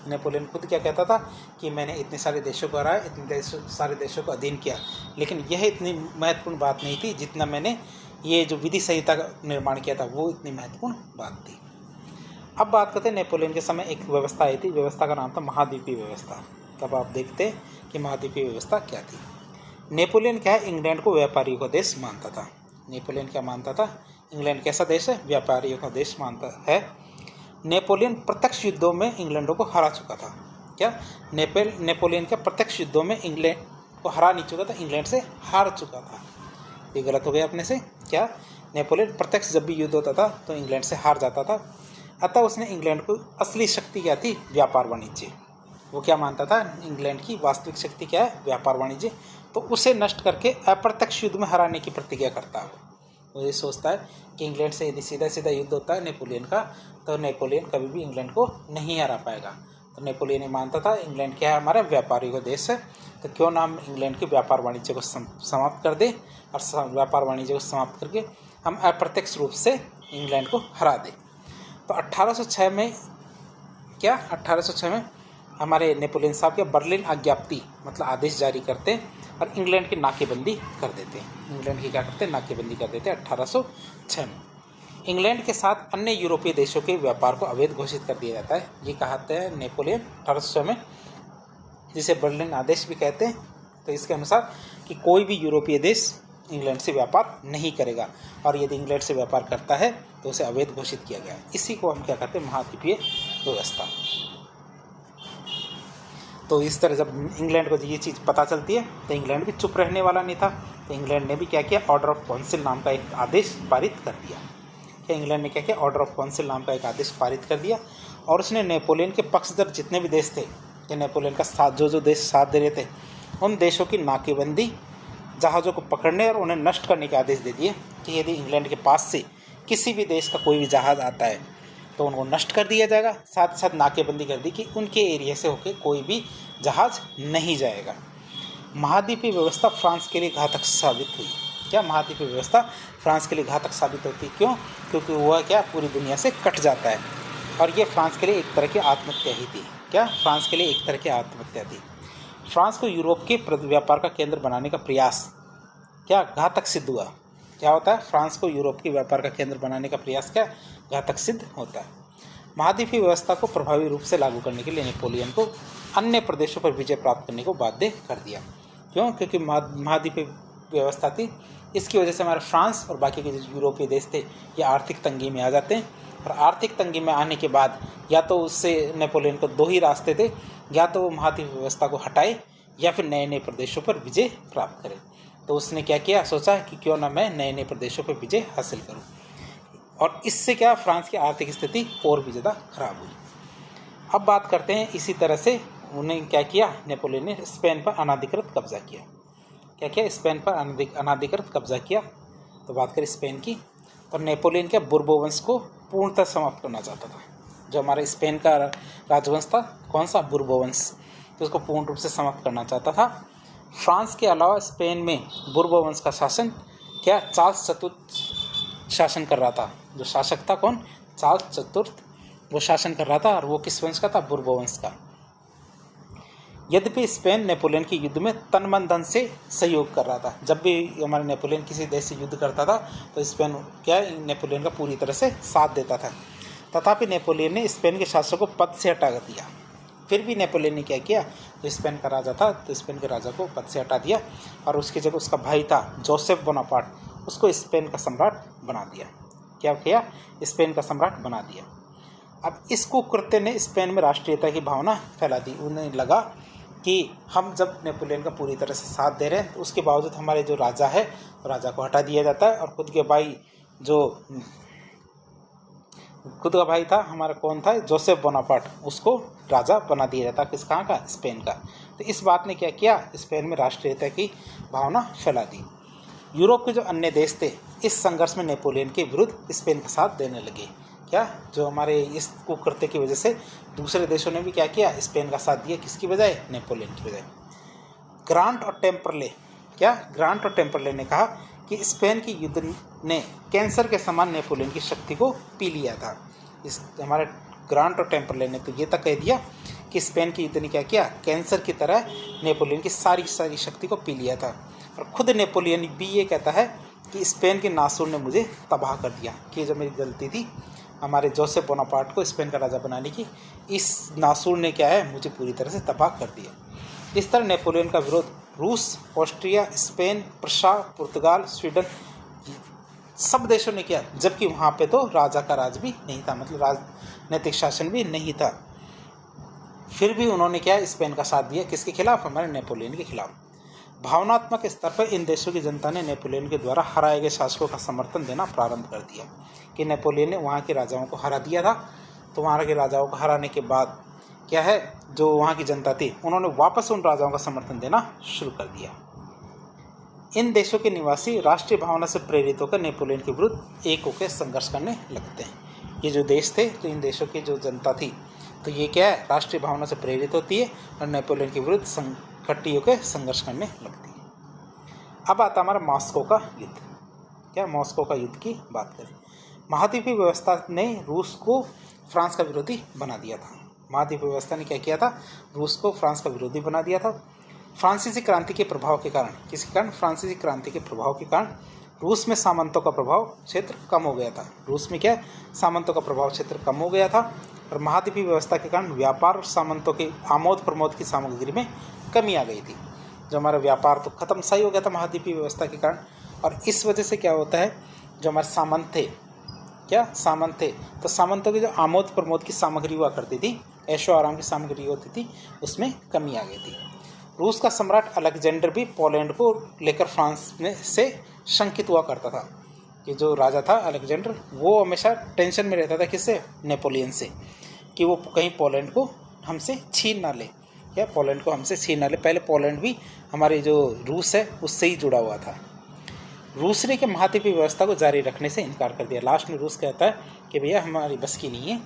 Speaker 1: नेपोलियन खुद क्या कहता था कि मैंने इतने सारे देशों को हराया, इतने सारे देशों को अधीन किया, लेकिन यह इतनी महत्वपूर्ण बात नहीं थी जितना मैंने ये जो विधि संहिता का निर्माण किया था वो इतनी महत्वपूर्ण बात थी। अब बात करते हैं नेपोलियन के समय एक व्यवस्था आई थी, व्यवस्था का नाम था महाद्वीपीय व्यवस्था। तब आप देखते हैं कि महाद्वीपीय व्यवस्था क्या थी। नेपोलियन क्या है, इंग्लैंड को व्यापारियों का देश मानता था। नेपोलियन क्या मानता था, इंग्लैंड कैसा देश है, व्यापारियों का देश मानता है। नेपोलियन प्रत्यक्ष युद्धों में इंग्लैंड को हरा चुका था। क्या, नेपोलियन क्या प्रत्यक्ष युद्धों में इंग्लैंड को हरा नहीं चुका था, इंग्लैंड से हार चुका था। ये गलत हो गया अपने से। क्या, नेपोलियन प्रत्यक्ष जब भी युद्ध होता था तो इंग्लैंड से हार जाता था। अतः उसने इंग्लैंड को असली शक्ति क्या थी, व्यापार वाणिज्य। वो क्या मानता था, इंग्लैंड की वास्तविक शक्ति क्या है, व्यापार वाणिज्य। तो उसे नष्ट करके अप्रत्यक्ष युद्ध में हराने की प्रतिज्ञा करता है। वो ये सोचता है कि इंग्लैंड से यदि सीधा सीधा युद्ध होता है नेपोलियन का, तो नेपोलियन कभी भी इंग्लैंड को नहीं हरा पाएगा। तो नेपोलियन ये मानता था इंग्लैंड क्या है, हमारा व्यापारी का देश है, तो क्यों ना हम इंग्लैंड के व्यापार वाणिज्य को समाप्त कर दें, और व्यापार वाणिज्य को समाप्त करके हम अप्रत्यक्ष रूप से इंग्लैंड को हरा दें। तो 1806 में क्या, 1806 में हमारे नेपोलियन साहब के बर्लिन आज्ञप्ति मतलब आदेश जारी करते हैं और इंग्लैंड की नाकेबंदी कर देते हैं। इंग्लैंड की क्या करते हैं, नाकेबंदी कर देते हैं 1806 में। इंग्लैंड के साथ अन्य यूरोपीय देशों के व्यापार को अवैध घोषित कर दिया जाता है। ये कहते हैं नेपोलियन 1806 में, जिसे बर्लिन आदेश भी कहते हैं। तो इसके अनुसार कि कोई भी यूरोपीय देश इंग्लैंड से व्यापार नहीं करेगा, और यदि इंग्लैंड से व्यापार करता है तो उसे अवैध घोषित किया गया। इसी को हम क्या कहते हैं, महाद्वीपीय व्यवस्था। तो इस तरह जब इंग्लैंड को ये चीज़ पता चलती है तो इंग्लैंड भी चुप रहने वाला नहीं था। तो इंग्लैंड ने भी क्या किया, ऑर्डर ऑफ काउंसिल नाम का एक आदेश पारित कर दिया। क्या, इंग्लैंड ने क्या किया, ऑर्डर ऑफ काउंसिल नाम का एक आदेश पारित कर दिया, और उसने नेपोलियन के पक्षधर जितने भी देश थे, कि नेपोलियन का साथ जो देश साथ दे रहे थे, उन देशों की नाकेबंदी, जहाज़ों को पकड़ने और उन्हें नष्ट करने के आदेश दे दिए कि यदि इंग्लैंड के पास से किसी भी देश का कोई भी जहाज़ आता है तो उनको नष्ट कर दिया जाएगा। साथ ही साथ नाकेबंदी कर दी कि उनके एरिया से होकर कोई भी जहाज़ नहीं जाएगा। महाद्वीपीय व्यवस्था फ्रांस के लिए घातक साबित हुई। क्या, महाद्वीपीय व्यवस्था फ्रांस के लिए घातक साबित होती, क्यों, क्योंकि वह क्या पूरी दुनिया से कट जाता है, और ये फ्रांस के लिए एक तरह की आत्महत्या ही थी। क्या, फ्रांस के लिए एक तरह की आत्महत्या थी। फ्रांस को यूरोप के व्यापार का केंद्र बनाने का प्रयास क्या घातक सिद्ध हुआ। क्या होता है, फ्रांस को यूरोप के व्यापार का केंद्र बनाने का प्रयास क्या घातक सिद्ध होता है। महाद्वीपीय व्यवस्था को प्रभावी रूप से लागू करने के लिए नेपोलियन को अन्य प्रदेशों पर विजय प्राप्त करने को बाध्य कर दिया। क्यों, क्योंकि महाद्वीपीय व्यवस्था थी इसकी वजह से हमारे फ्रांस और बाकी के जो यूरोपीय देश थे ये आर्थिक तंगी में आ जाते हैं। और आर्थिक तंगी में आने के बाद या तो उससे नेपोलियन को दो ही रास्ते थे, या तो वो महाद्वीप व्यवस्था को हटाए या फिर नए नए प्रदेशों पर विजय प्राप्त करे। तो उसने क्या किया, सोचा कि क्यों ना मैं नए नए प्रदेशों पर विजय हासिल करूं। और इससे क्या फ्रांस की आर्थिक स्थिति और भी ज़्यादा खराब हुई। अब बात करते हैं इसी तरह से उन्हें क्या किया, नेपोलियन ने स्पेन पर अनाधिकृत कब्जा किया। क्या किया, स्पेन पर अनाधिकृत कब्जा किया। तो बात करें स्पेन की, और नेपोलियन क्या बुर्बो वंश को पूर्णतः समाप्त करना चाहता था। जो हमारे स्पेन का राजवंश था, कौन सा, बुर्बो वंश, तो उसको पूर्ण रूप से समाप्त करना चाहता था। फ्रांस के अलावा स्पेन में बुर्बो वंश का शासन क्या चार्ल्स चतुर्थ शासन कर रहा था। जो शासक था कौन, चार्ल्स चतुर्थ, वो शासन कर रहा था। और वो किस वंश का था, बुर्बो वंश का। यद्यपि स्पेन नेपोलियन की युद्ध में तन मन धन से सहयोग कर रहा था। जब भी हमारे नेपोलियन किसी देश से युद्ध करता था तो स्पेन क्या नेपोलियन का पूरी तरह से साथ देता था। तथापि नेपोलियन ने स्पेन के शासक को पद से हटा दिया। फिर भी नेपोलियन ने क्या किया, जो स्पेन का राजा था तो स्पेन के राजा को पद से हटा दिया और उसकी जगह उसका भाई था जोसेफ बोनापार्ट, उसको स्पेन का सम्राट बना दिया। क्या किया, स्पेन का सम्राट बना दिया। अब इस कुकृत्य ने स्पेन में राष्ट्रीयता की भावना फैला दी। उन्हें लगा कि हम जब नेपोलियन का पूरी तरह से साथ दे रहे हैं तो उसके बावजूद हमारे जो राजा है तो राजा को हटा दिया जाता है, और खुद के भाई जो खुद का भाई था हमारा कौन था, जोसेफ बोनापार्ट, उसको राजा बना दिया जाता। किस कहाँ का, स्पेन का। तो इस बात ने क्या किया, स्पेन में राष्ट्रीयता की भावना फैला दी। यूरोप के जो अन्य देश थे इस संघर्ष में नेपोलियन के विरुद्ध स्पेन का साथ देने लगे। क्या, जो हमारे इस कुकृत्य की वजह से दूसरे देशों ने भी क्या किया, स्पेन का साथ दिया। किसकी बजाय, नेपोलियन की बजाय। ग्रांट और टेम्परले, क्या, ग्रांट और टेम्परले ने कहा कि स्पेन की युद्ध ने कैंसर के समान नेपोलियन की शक्ति को पी लिया था। इस हमारे ग्रांट और टेम्परले ने तो ये तक कह दिया कि स्पेन की युद्ध ने क्या किया, कैंसर की तरह नेपोलियन की सारी शक्ति को पी लिया था। और खुद नेपोलियन भी ये कहता है कि स्पेन के नासूर ने मुझे तबाह कर दिया, कि जो मेरी गलती थी हमारे जोसेफ बोनापार्ट को स्पेन का राजा बनाने की, इस नासूर ने क्या है, मुझे पूरी तरह से तबाह कर दिया। इस तरह नेपोलियन का विरोध रूस, ऑस्ट्रिया, स्पेन, प्रशा, पुर्तगाल, स्वीडन सब देशों ने किया, जबकि वहाँ पे तो राजा का राज भी नहीं था, मतलब राजनीतिक शासन भी नहीं था। फिर भी उन्होंने क्या, स्पेन का साथ दिया। किसके खिलाफ, हमारे नेपोलियन के खिलाफ। भावनात्मक स्तर पर इन देशों की जनता ने नेपोलियन के द्वारा हराए गए शासकों का समर्थन देना प्रारंभ कर दिया। कि नेपोलियन ने वहाँ के राजाओं को हरा दिया था, तो वहाँ के राजाओं को हराने के बाद क्या है, जो वहाँ की जनता थी उन्होंने वापस उन राजाओं का समर्थन देना शुरू कर दिया। इन देशों के निवासी राष्ट्रीय भावना से प्रेरित होकर नेपोलियन के विरुद्ध एक होकर संघर्ष करने लगते हैं। ये जो देश थे, तो इन देशों की जो जनता थी तो ये क्या है, राष्ट्रीय भावना से प्रेरित होती है और नेपोलियन के विरुद्ध इकट्ठी होकर संघर्ष करने लगती है। अब आता हमारा मॉस्को का युद्ध। क्या, मॉस्को का युद्ध की बात करें। महाद्वीपीय व्यवस्था ने रूस को फ्रांस का विरोधी बना दिया था। महाद्वीपीय व्यवस्था ने क्या किया था, रूस को फ्रांस का विरोधी बना दिया था। फ्रांसीसी क्रांति के प्रभाव के कारण, किसके कारण, फ्रांसीसी क्रांति के प्रभाव के कारण रूस में सामंतों का प्रभाव क्षेत्र कम हो गया था। रूस में क्या, सामंतों का प्रभाव क्षेत्र कम हो गया था। और महाद्वीपीय व्यवस्था के कारण व्यापार और सामंतों के आमोद प्रमोद की सामग्री में कमी आ गई थी। जो हमारा व्यापार तो खत्म सा ही हो गया था महाद्वीपीय व्यवस्था के कारण। और इस वजह से क्या होता है, जो हमारे सामंत थे, क्या सामंत थे, तो सामंतों की जो आमोद प्रमोद की सामग्री हुआ करती थी, ऐशो आराम की सामग्री होती थी, उसमें कमी आ गई थी। रूस का सम्राट अलेक्जेंडर भी पोलैंड को लेकर फ्रांस में से शंकित हुआ करता था। कि जो राजा था अलेक्जेंडर, वो हमेशा टेंशन में रहता था, किससे, नेपोलियन से, कि वो कहीं पोलैंड को हमसे छीन ना ले, या पोलैंड को हमसे छीन ना ले। पहले पोलैंड भी हमारे जो रूस है उससे ही जुड़ा हुआ था। रूस ने के महाद्वीपीय व्यवस्था को जारी रखने से इनकार कर दिया। लास्ट में रूस कहता है कि भैया हमारी बस की नहीं है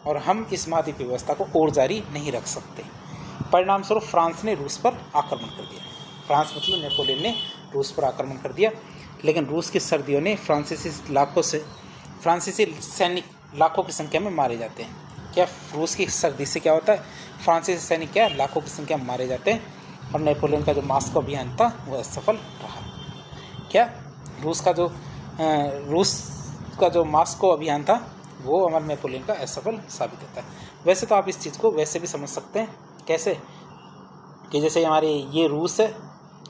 Speaker 1: और हम इस महाद्वीपीय व्यवस्था को और जारी नहीं रख सकते। परिणाम स्वरूप फ्रांस ने रूस पर आक्रमण कर दिया। फ्रांस मतलब नेपोलियन ने रूस पर आक्रमण कर दिया। लेकिन रूस की सर्दियों ने फ्रांसीसी सैनिक लाखों की संख्या में मारे जाते हैं। क्या, रूस की सर्दी से क्या होता है, फ्रांसीसी सैनिक क्या लाखों की संख्या में मारे जाते हैं। और नेपोलियन का जो मॉस्को अभियान था वो असफल रहा। क्या, रूस का जो मॉस्को अभियान था वो हमारे नेपोलियन का असफल साबित होता है। वैसे तो आप इस चीज़ को वैसे भी समझ सकते हैं, कैसे, कि जैसे हमारे ये रूस है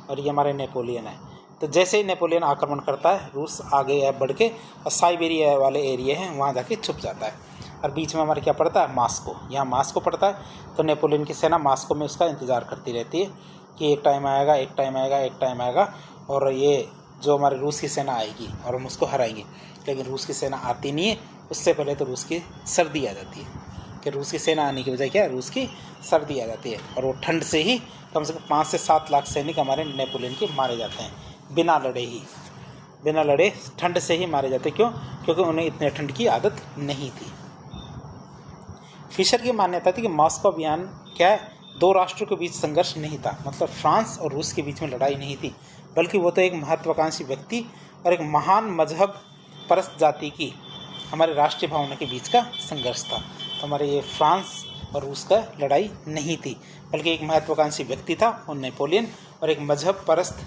Speaker 1: और ये हमारे नेपोलियन है, तो जैसे ही नेपोलियन आक्रमण करता है, रूस आगे बढ़ के और साइबेरिया वाले एरिया हैं वहाँ जाके छुप जाता है। और बीच में हमारे क्या पड़ता है, मास्को, यहाँ मास्को पड़ता है। तो नेपोलियन की सेना मास्को में उसका इंतज़ार करती रहती है कि एक टाइम आएगा, एक टाइम आएगा, एक टाइम आएगा और ये जो हमारे रूस की सेना आएगी और हम उसको हराएंगे। लेकिन रूस की सेना आती नहीं है, उससे पहले तो रूस की सर्दी आ जाती है कि रूस की सेना आने की बजाय क्या है, रूस की सर्दी आ जाती है। और वो ठंड से ही कम से कम 5 से 7 लाख सैनिक हमारे नेपोलियन के मारे जाते हैं, बिना लड़े ठंड से ही मारे जाते। क्यों? क्योंकि उन्हें इतने ठंड की आदत नहीं थी। फिशर की मान्यता थी कि मॉस्को अभियान क्या है, 2 राष्ट्रों के बीच संघर्ष नहीं था, मतलब फ्रांस और रूस के बीच में लड़ाई नहीं थी, बल्कि वो तो एक महत्वाकांक्षी व्यक्ति और एक महान मजहब परस्त जाति की हमारे राष्ट्रीय भावना के बीच का संघर्ष था। तो हमारे ये फ्रांस और रूस का लड़ाई नहीं थी, बल्कि एक महत्वाकांक्षी व्यक्ति था और नेपोलियन, और एक मजहब परस्त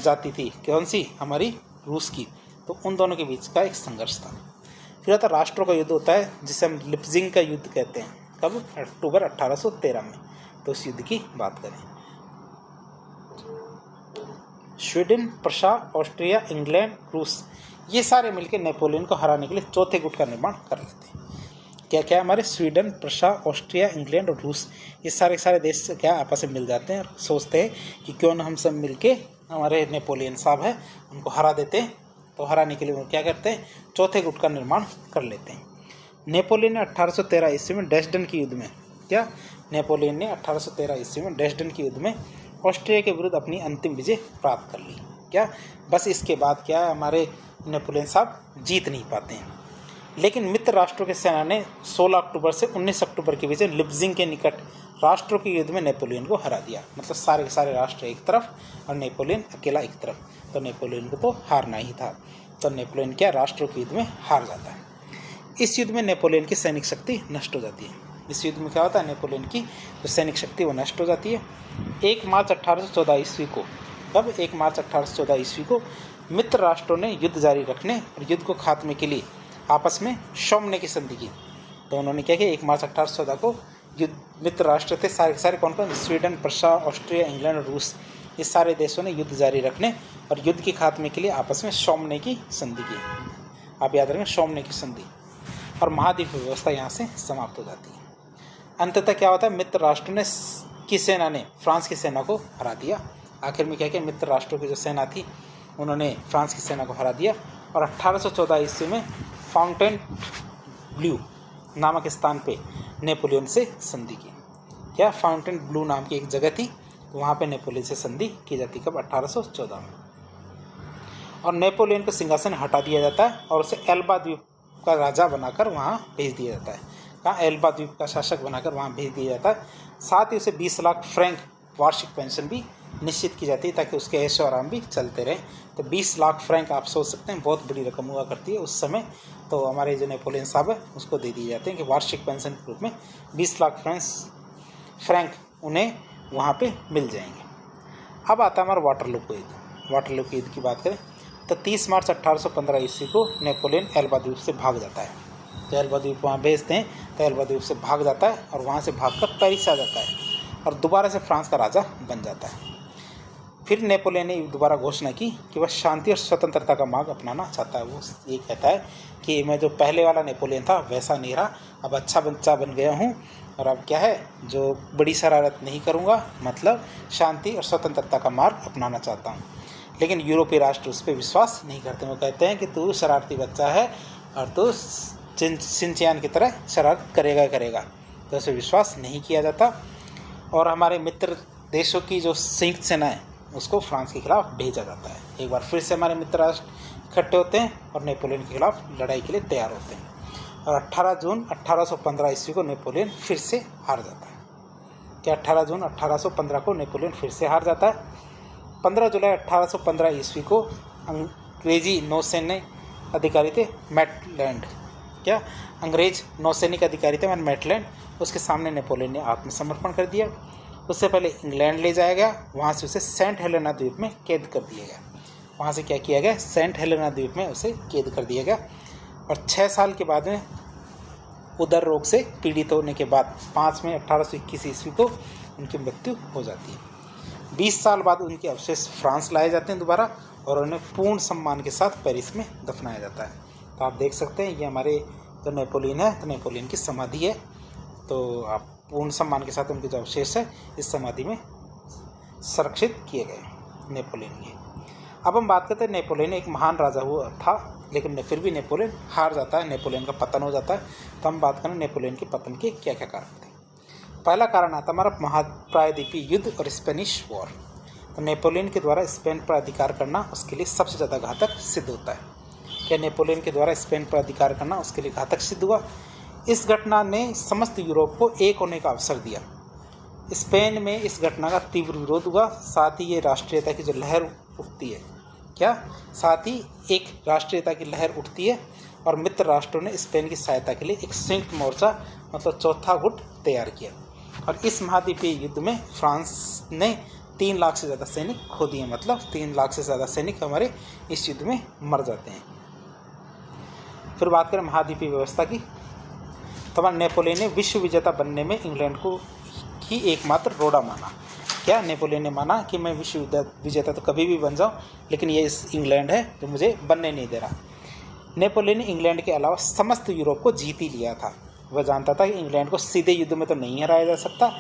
Speaker 1: जाति थी, कौन सी, हमारी रूस की। तो उन दोनों के बीच का एक संघर्ष था। फिर आता राष्ट्रों का युद्ध होता है, जिसे हम लिप्जिंग का युद्ध कहते हैं। कब? अक्टूबर 1813 में। तो इस युद्ध की बात करें, स्वीडन, प्रशा, ऑस्ट्रिया, इंग्लैंड, रूस, ये सारे मिलकर नेपोलियन को हराने के लिए चौथे गुट का निर्माण कर लेते हैं। क्या क्या हमारे स्वीडन, प्रशा, ऑस्ट्रिया, इंग्लैंड और रूस, ये सारे देश क्या आपस में मिल जाते हैं और सोचते हैं कि क्यों ना हम सब मिलके हमारे नेपोलियन साहब हैं उनको हरा देते हैं। तो हराने के लिए वो क्या करते हैं, चौथे गुट का निर्माण कर लेते हैं। नेपोलियन ने 1813 ईस्वी में डेस्डन के युद्ध में क्या, नेपोलियन ने 1813 ईस्वी में डेस्डन के युद्ध में ऑस्ट्रिया के विरुद्ध अपनी अंतिम विजय प्राप्त कर ली। क्या? बस इसके बाद क्या, हमारे नेपोलियन साहब जीत नहीं पाते हैं। लेकिन मित्र राष्ट्रों की सेना ने 16 अक्टूबर से 19 अक्टूबर के बीच लिप्जिंग के निकट राष्ट्रों के युद्ध में नेपोलियन को हरा दिया। मतलब सारे के सारे राष्ट्र एक तरफ और नेपोलियन अकेला एक तरफ। तो नेपोलियन को तो हारना ही था। तो नेपोलियन क्या, राष्ट्रों के युद्ध में हार जाता है। इस युद्ध में नेपोलियन की सैनिक शक्ति नष्ट हो जाती है। इस युद्ध में क्या होता है, नेपोलियन की जो सैनिक शक्ति वो नष्ट हो जाती है। 1 मार्च 1814 ईस्वी को, कब? 1 मार्च 1814 ईस्वी को मित्र राष्ट्रों ने युद्ध जारी रखने और युद्ध को खात्मे के लिए आपस में सौमने की संधि की। तो उन्होंने क्या किया, 1 मार्च 1814 को युद्ध, मित्र राष्ट्र थे सारे के सारे, कौन कौन, स्वीडन, प्रशा, ऑस्ट्रिया, इंग्लैंड और रूस, इस सारे देशों ने युद्ध जारी रखने और युद्ध के खात्मे के लिए आपस में सौमने की संधि की। आप याद रखें, सौमने की संधि। और महाद्वीप व्यवस्था यहाँ से समाप्त हो जाती है। अंततः क्या होता है, मित्र राष्ट्रों ने की सेना ने फ्रांस की सेना को हरा दिया। आखिर में क्या किया, मित्र राष्ट्रों की जो सेना थी उन्होंने फ्रांस की सेना को हरा दिया और 1814 ईस्वी में फाउंटेन ब्लू नामक स्थान पे नेपोलियन से संधि की। क्या? फाउंटेन ब्लू नाम की एक जगह थी, वहाँ पे नेपोलियन से संधि की जाती। कब? 1814 में। और नेपोलियन को सिंहासन हटा दिया जाता है और उसे एल्बा द्वीप का राजा बनाकर वहाँ भेज दिया जाता है। कहाँ? एल्बा द्वीप का शासक बनाकर वहाँ भेज दिया जाता है। साथ ही उसे 20 लाख फ्रैंक वार्षिक पेंशन भी निश्चित की जाती है ताकि उसके ऐशो आराम भी चलते रहे। तो 20 लाख फ्रैंक आप सोच सकते हैं बहुत बड़ी रकम हुआ करती है उस समय। तो हमारे जो नेपोलियन साहब है उसको दे दिए जाते हैं कि वार्षिक पेंशन के रूप में 20 लाख फ्रैंक उन्हें वहाँ पे मिल जाएंगे। अब आता है हमारा वाटरलू का युद्ध। वाटरलू के युद्ध की बात करें तो 30 मार्च 1815 ईस्वी को नेपोलियन एल्बा द्वीप से भाग जाता है। तो एल्बा द्वीप वहाँ भेजते हैं, तो एल्बा द्वीप से भाग जाता है और वहाँ से भागकर पेरिस आ जाता है और दोबारा से फ्रांस का राजा बन जाता है। फिर नेपोलियन ने दोबारा घोषणा की कि वह शांति और स्वतंत्रता का मार्ग अपनाना चाहता है। वो ये कहता है कि मैं जो पहले वाला नेपोलियन था वैसा नहीं रहा, अब अच्छा बच्चा बन गया हूँ और अब क्या है, जो बड़ी शरारत नहीं करूँगा, मतलब शांति और स्वतंत्रता का मार्ग अपनाना चाहता हूँ। लेकिन यूरोपीय राष्ट्र उस पर विश्वास नहीं करते। वो कहते हैं कि तू शरारती बच्चा है और तू सिंचियान की तरह शरारत करेगा। तो उस पर विश्वास नहीं किया जाता और हमारे मित्र देशों की जो संयुक्त सेना है उसको फ्रांस के खिलाफ भेजा जाता है। एक बार फिर से हमारे मित्र राष्ट्र इकट्ठे होते हैं और नेपोलियन के खिलाफ लड़ाई के लिए तैयार होते हैं। और 18 जून 1815 ईस्वी को नेपोलियन फिर से हार जाता है। क्या 18 जून 1815 को नेपोलियन फिर से हार जाता है। 15 जुलाई 1815 ईस्वी को अंग्रेजी नौसैनिक अधिकारी थे मैटलैंड। क्या? अंग्रेज नौसैनिक अधिकारी थे मैटलैंड, उसके सामने नेपोलियन ने आत्मसमर्पण कर दिया। उससे पहले इंग्लैंड ले जाया गया, वहाँ से उसे सेंट हेलेना द्वीप में कैद कर दिया गया। वहाँ से क्या किया गया, सेंट हेलेना द्वीप में उसे कैद कर दिया गया। और 6 साल के बाद में उदर रोग से पीड़ित होने के बाद 5 मई 1821 ईस्वी को उनकी मृत्यु हो जाती है। 20 साल बाद उनके अवशेष फ्रांस लाए जाते हैं दोबारा और उन्हें पूर्ण सम्मान के साथ पेरिस में दफनाया जाता है। तो आप देख सकते हैं ये हमारे जो नेपोलियन है तो नेपोलियन की समाधि है। तो आप पूर्ण सम्मान के साथ उनके जो अवशेष है इस समाधि में संरक्षित किए गए नेपोलियन के। अब हम बात करते हैं नेपोलियन एक महान राजा हुआ था, लेकिन फिर भी नेपोलियन हार जाता है, नेपोलियन का पतन हो जाता है। तो हम बात करें नेपोलियन के पतन के क्या क्या कारण थे। पहला कारण आता हमारा महाप्रायद्वीपीय युद्ध और स्पेनिश वॉर। तो नेपोलियन के द्वारा स्पेन पर अधिकार करना उसके लिए सबसे ज़्यादा घातक सिद्ध होता है। क्या नेपोलियन के द्वारा स्पेन पर अधिकार करना उसके लिए घातक सिद्ध हुआ? इस घटना ने समस्त यूरोप को एक होने का अवसर दिया। स्पेन में इस घटना का तीव्र विरोध हुआ, साथ ही ये राष्ट्रीयता की जो लहर उठती है, साथ ही एक राष्ट्रीयता की लहर उठती है और मित्र राष्ट्रों ने स्पेन की सहायता के लिए एक संयुक्त मोर्चा मतलब चौथा गुट तैयार किया। और इस महाद्वीपीय युद्ध में फ्रांस ने 3 लाख से ज़्यादा सैनिक खो दिए, मतलब 3 लाख से ज़्यादा सैनिक हमारे इस युद्ध में मर जाते हैं। फिर बात करें महाद्वीपीय व्यवस्था की, तो हमारे नेपोलियन ने विश्व विजेता बनने में इंग्लैंड को ही एकमात्र रोड़ा माना। क्या नेपोलियन ने माना कि मैं विश्व विजेता तो कभी भी बन जाऊं, लेकिन ये इस इंग्लैंड है जो मुझे बनने नहीं दे रहा। नेपोलियन ने इंग्लैंड के अलावा समस्त यूरोप को जीत ही लिया था। वह जानता था कि इंग्लैंड को सीधे युद्ध में तो नहीं हराया जा सकता,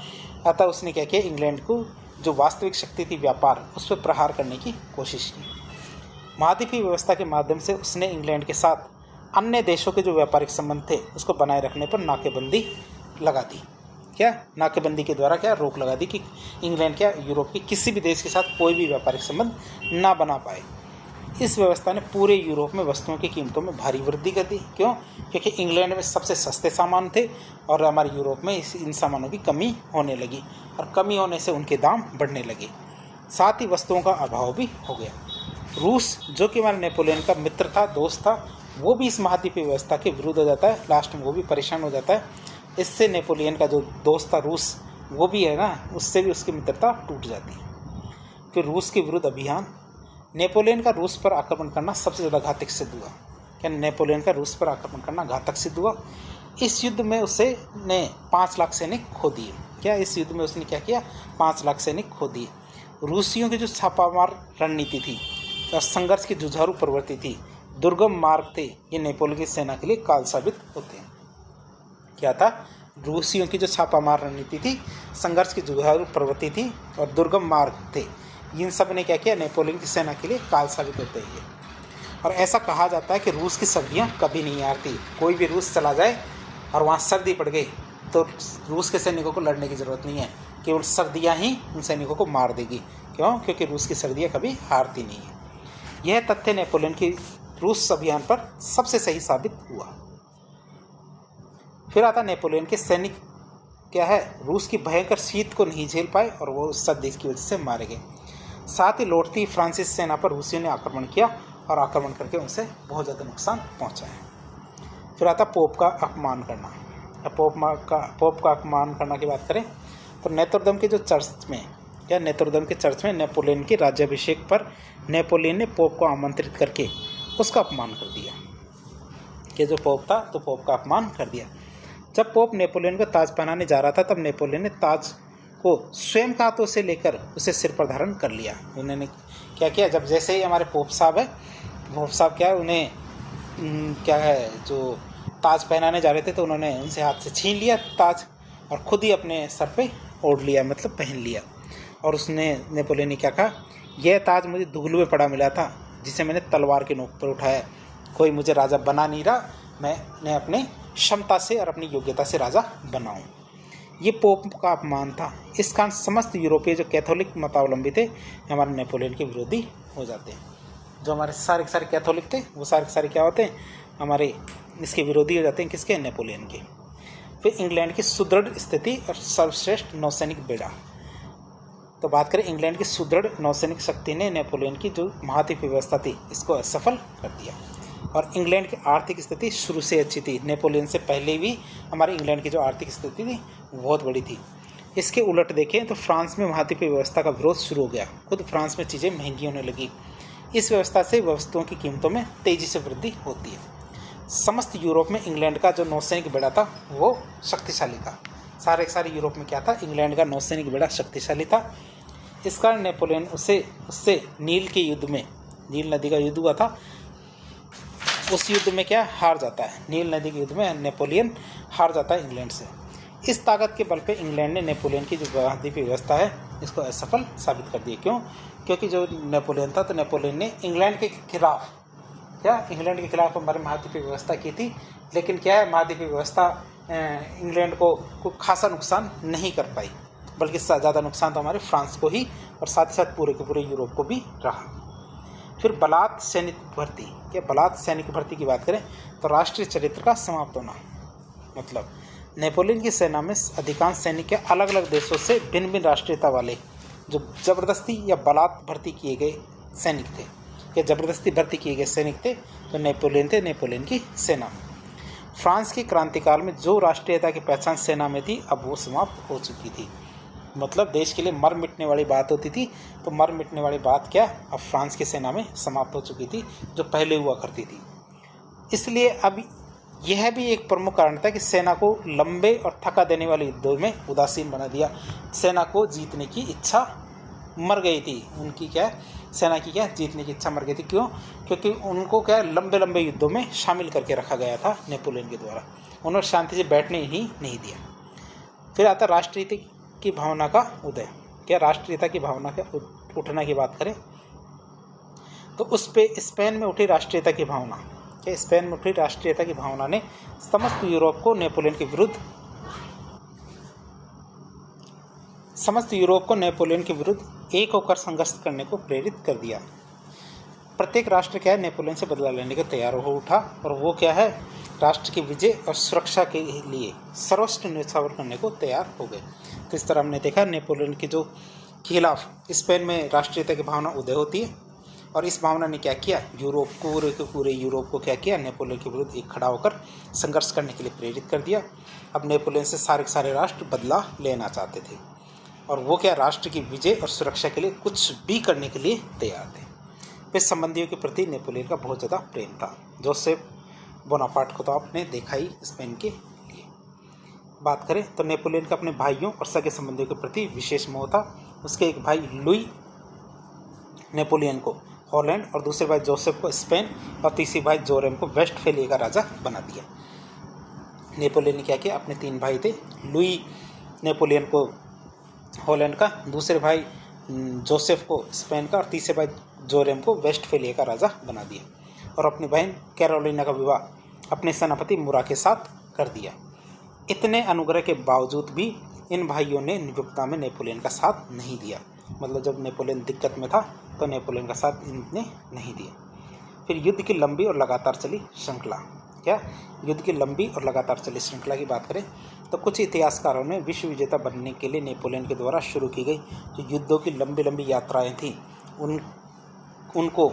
Speaker 1: अतः उसने क्या किया, इंग्लैंड को जो वास्तविक शक्ति थी व्यापार, उस पर प्रहार करने की कोशिश की। महाद्वीपीय व्यवस्था के माध्यम से उसने इंग्लैंड के साथ अन्य देशों के जो व्यापारिक संबंध थे उसको बनाए रखने पर नाकेबंदी लगा दी। नाकेबंदी के द्वारा रोक लगा दी कि इंग्लैंड यूरोप के किसी भी देश के साथ कोई भी व्यापारिक संबंध ना बना पाए। इस व्यवस्था ने पूरे यूरोप में वस्तुओं की कीमतों में भारी वृद्धि कर दी। क्यों? क्योंकि इंग्लैंड में सबसे सस्ते सामान थे और हमारे यूरोप में इन सामानों की कमी होने लगी और कमी होने से उनके दाम बढ़ने लगे, साथ ही वस्तुओं का अभाव भी हो गया। रूस, जो कि हमारे नेपोलियन का मित्र था, दोस्त था, वो भी इस महाद्वीपीय व्यवस्था के विरुद्ध हो जाता है। लास्ट में वो भी परेशान हो जाता है। इससे नेपोलियन का जो दोस्त था रूस, वो भी है ना, उससे भी उसकी मित्रता टूट जाती है। फिर रूस के विरुद्ध अभियान। नेपोलियन का रूस पर आक्रमण करना सबसे ज़्यादा घातक सिद्ध हुआ। नेपोलियन का रूस पर आक्रमण करना घातक सिद्ध हुआ। इस युद्ध में उसे ने 5 लाख सैनिक खो दिए। इस युद्ध में उसने क्या किया, 5 लाख सैनिक खो दिए। रूसियों की जो छापामार रणनीति थी और संघर्ष की जुझारू प्रवृत्ति थी, दुर्गम मार्ग थे, ये नेपोलियन की सेना के लिए काल साबित होते हैं। क्या था? रूसियों की जो छापामार रणनीति थी, संघर्ष की जुझारू प्रवृत्ति थी और दुर्गम मार्ग थे, इन सब ने क्या किया, नेपोलियन की सेना के लिए काल साबित होते हैं। और ऐसा कहा जाता है कि रूस की सर्दियाँ कभी नहीं हारती। कोई भी रूस चला जाए और वहाँ सर्दी पड़ गई तो रूस के सैनिकों को लड़ने की ज़रूरत नहीं है, केवल सर्दियाँ ही उन सैनिकों को मार देगी। क्यों? क्योंकि रूस की सर्दियाँ कभी हारती नहीं है। यह तथ्य नेपोलियन की रूस अभियान पर सबसे सही साबित हुआ। फिर आता नेपोलियन के सैनिक रूस की भयंकर शीत को नहीं झेल पाए और वो सर्दी की वजह से मारे गए। साथ ही लौटती फ्रांसीसी सेना पर रूसियों ने आक्रमण किया और आक्रमण करके उनसे बहुत ज़्यादा नुकसान पहुंचाया। फिर आता पोप का अपमान करना। पोप का अपमान करना की बात करें तो नेत्रोदम के जो चर्च में नेत्रोदम के चर्च में नेपोलियन के राज्याभिषेक पर नेपोलियन ने पोप को आमंत्रित करके उसका अपमान कर दिया। कि जो पोप था तो पोप का अपमान कर दिया। जब पोप नेपोलियन को ताज पहनाने जा रहा था तब नेपोलियन ने ताज को स्वयं के हाथों से लेकर उसे सिर पर धारण कर लिया। उन्होंने क्या किया, जब जैसे ही हमारे पोप साहब उन्हें जो ताज पहनाने जा रहे थे तो उन्होंने उनसे हाथ से छीन लिया ताज और खुद ही अपने सर पे ओढ़ लिया, मतलब पहन लिया। और उसने नेपोलियन ने क्या कहा, यह ताज मुझे धूल में पड़ा मिला था जिसे मैंने तलवार के नोक पर उठाया। कोई मुझे राजा बना नहीं रहा, मैं अपनी क्षमता से और अपनी योग्यता से राजा बनाऊं। ये पोप का अपमान था। इस कारण समस्त यूरोपीय जो कैथोलिक मतावलंबी थे हमारे नेपोलियन के विरोधी हो जाते हैं। जो हमारे सारे कैथोलिक थे वो सारे क्या होते हैं, हमारे इसके विरोधी हो जाते हैं। किसके? नेपोलियन के। फिर इंग्लैंड की सुदृढ़ स्थिति और सर्वश्रेष्ठ नौसैनिक बेड़ा। तो बात करें इंग्लैंड की सुदृढ़ नौसैनिक शक्ति ने नेपोलियन की जो महाद्वीपीय व्यवस्था थी इसको असफल कर दिया। और इंग्लैंड की आर्थिक स्थिति शुरू से अच्छी थी। नेपोलियन से पहले भी हमारे इंग्लैंड की जो आर्थिक स्थिति थी बहुत बड़ी थी। इसके उलट देखें तो फ्रांस में महाद्वीपीय व्यवस्था का विरोध शुरू हो गया। खुद फ्रांस में चीज़ें महंगी होने लगी। इस व्यवस्था से वस्तुओं की कीमतों में तेज़ी से वृद्धि होती है। समस्त यूरोप में इंग्लैंड का जो नौसैनिक बेड़ा था वो शक्तिशाली था। सारे यूरोप में क्या था, इंग्लैंड का नौसैनिक बेड़ा शक्तिशाली था। इस कारण नेपोलियन उससे नील के युद्ध में, नील नदी का युद्ध हुआ था, उस युद्ध में क्या हार जाता है। नील नदी के युद्ध में नेपोलियन हार जाता है इंग्लैंड से। इस ताकत के बल पे इंग्लैंड ने नेपोलियन की जो महाद्वीपीय व्यवस्था है इसको असफल साबित कर दिया। क्यों? क्योंकि जो नेपोलियन था, तो नेपोलियन ने इंग्लैंड के खिलाफ हमारे महाद्वीपीय व्यवस्था की थी, लेकिन क्या है, महाद्वीपीय व्यवस्था इंग्लैंड को खासा नुकसान नहीं कर पाई, बल्कि ज़्यादा नुकसान तो हमारे फ्रांस को ही और साथ ही साथ पूरे के पूरे यूरोप को भी रहा। फिर बलात् सैनिक भर्ती। क्या बलात् सैनिक भर्ती की बात करें तो राष्ट्रीय चरित्र का समाप्त होना, मतलब नेपोलियन की सेना में अधिकांश सैनिक के अलग अलग देशों से भिन्न भिन्न राष्ट्रीयता वाले जो जबरदस्ती या बलात् भर्ती किए गए सैनिक थे, या जबरदस्ती भर्ती किए गए सैनिक थे, तो नेपोलियन की सेना। फ्रांस की क्रांतिकाल में जो राष्ट्रीयता की पहचान सेना में थी, अब वो समाप्त हो चुकी थी। मतलब देश के लिए मर मिटने वाली बात होती थी, तो मर मिटने वाली बात क्या अब फ्रांस की सेना में समाप्त हो चुकी थी, जो पहले हुआ करती थी। इसलिए अब यह भी एक प्रमुख कारण था कि सेना को लंबे और थका देने वाले युद्धों में उदासीन बना दिया। सेना को जीतने की इच्छा मर गई थी, उनकी क्या सेना की क्या जीतने की इच्छा मर गई थी। क्यों? क्योंकि उनको क्या लंबे लंबे युद्धों में शामिल करके रखा गया था नेपोलियन के द्वारा, उन्होंने शांति से बैठने ही नहीं दिया। फिर आता राष्ट्रीयता की भावना का उदय। क्या राष्ट्रीयता की भावना के उठना की बात करें तो उस पे स्पेन में उठी राष्ट्रीयता की भावना, क्या स्पेन में उठी राष्ट्रीयता की भावना ने समस्त यूरोप को नेपोलियन के विरुद्ध एक होकर संघर्ष करने को प्रेरित कर दिया। प्रत्येक राष्ट्र क्या है, नेपोलियन से बदला लेने को तैयार हो उठा, और वो क्या है, राष्ट्र की विजय और सुरक्षा के लिए सर्वस्व न्यौछावर करने को तैयार हो गए। तो इस तरह हमने देखा नेपोलियन के जो खिलाफ स्पेन में राष्ट्रीयता की भावना उदय होती है, और इस भावना ने क्या किया, पूरे यूरोप को क्या किया, नेपोलियन के विरुद्ध एक खड़ा होकर संघर्ष करने के लिए प्रेरित कर दिया। अब नेपोलियन से सारे राष्ट्र बदला लेना चाहते थे, और वो क्या राष्ट्र की विजय और सुरक्षा के लिए कुछ भी करने के लिए तैयार थे। फिर संबंधियों के प्रति नेपोलियन का बहुत ज़्यादा प्रेम था। जोसेफ बोनापार्ट को तो आपने देखा ही स्पेन के लिए। बात करें तो नेपोलियन का अपने भाइयों और सगे संबंधियों के प्रति विशेष मोह था। उसके एक भाई लुई नेपोलियन को हॉलैंड, और दूसरे भाई जोसेफ को स्पेन, और तीसरे भाई जोरेम को वेस्टफेलिया का राजा बना दिया। नेपोलियन ने क्या किया, अपने 3 भाई थे, लुई नेपोलियन को हॉलैंड का, दूसरे भाई जोसेफ को स्पेन का, और तीसरे भाई जोरेम को वेस्टफेलिया का राजा बना दिया, और अपनी बहन कैरोलिना का विवाह अपने सेनापति मुराद के साथ कर दिया। इतने अनुग्रह के बावजूद भी इन भाइयों ने नियुक्ता में नेपोलियन का साथ नहीं दिया। मतलब जब नेपोलियन दिक्कत में था तो नेपोलियन का साथ इनने नहीं दिया। फिर युद्ध की लंबी और लगातार चली श्रृंखला। क्या युद्ध की लंबी और लगातार चली श्रृंखला की बात करें तो कुछ इतिहासकारों ने विश्व विजेता बनने के लिए नेपोलियन के द्वारा शुरू की गई जो युद्धों की लंबी लंबी यात्राएं थी, उनको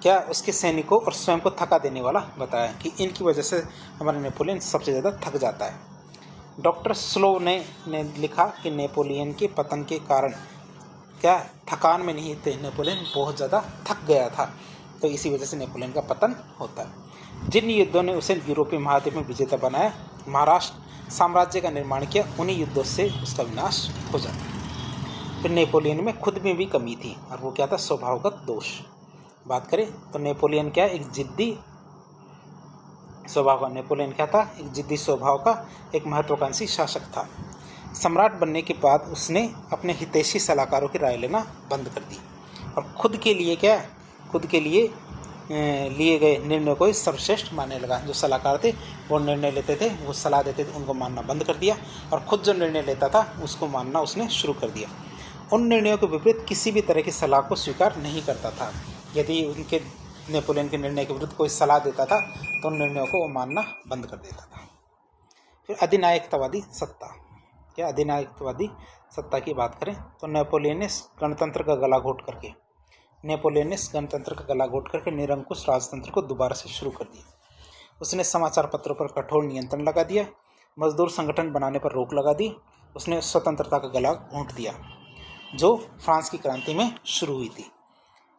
Speaker 1: क्या उसके सैनिकों और स्वयं को थका देने वाला बताया कि इनकी वजह से हमारा नेपोलियन सबसे ज़्यादा थक जाता है। डॉक्टर स्लो ने लिखा कि नेपोलियन के पतन के कारण क्या थकान में नहीं थे, नेपोलियन बहुत ज़्यादा थक गया था, तो इसी वजह से नेपोलियन का पतन होता है। जिन युद्धों ने उसे यूरोपीय महाद्वीप में विजेता बनाया, महाराष्ट्र साम्राज्य का निर्माण किया, उन्हीं युद्धों से उसका विनाश हो जाता। फिर नेपोलियन में खुद में भी कमी थी, और वो क्या था, स्वभावगत दोष। बात करें तो नेपोलियन क्या एक जिद्दी स्वभाव का, नेपोलियन क्या था, एक जिद्दी स्वभाव का एक महत्वाकांक्षी शासक था। सम्राट बनने के बाद उसने अपने हितैषी सलाहकारों की राय लेना बंद कर दी, और खुद के लिए लिए गए निर्णय को ही सर्वश्रेष्ठ मानने लगा। जो सलाहकार थे वो निर्णय लेते थे, वो सलाह देते थे, उनको मानना बंद कर दिया, और खुद जो निर्णय लेता था उसको मानना उसने शुरू कर दिया। उन निर्णयों के विपरीत किसी भी तरह की सलाह को स्वीकार नहीं करता था। यदि उनके नेपोलियन के निर्णय के विरुद्ध कोई सलाह देता था तो उन निर्णयों को वो मानना बंद कर देता था। फिर अधिनायकतावादी सत्ता। क्या अधिनायकतावादी सत्ता की बात करें तो नेपोलियन ने गणतंत्र का गला घोट करके निरंकुश राजतंत्र को दोबारा से शुरू कर दिया। उसने समाचार पत्रों पर कठोर नियंत्रण लगा दिया, मजदूर संगठन बनाने पर रोक लगा दी। उसने स्वतंत्रता का गला घोंट दिया जो फ्रांस की क्रांति में शुरू हुई थी।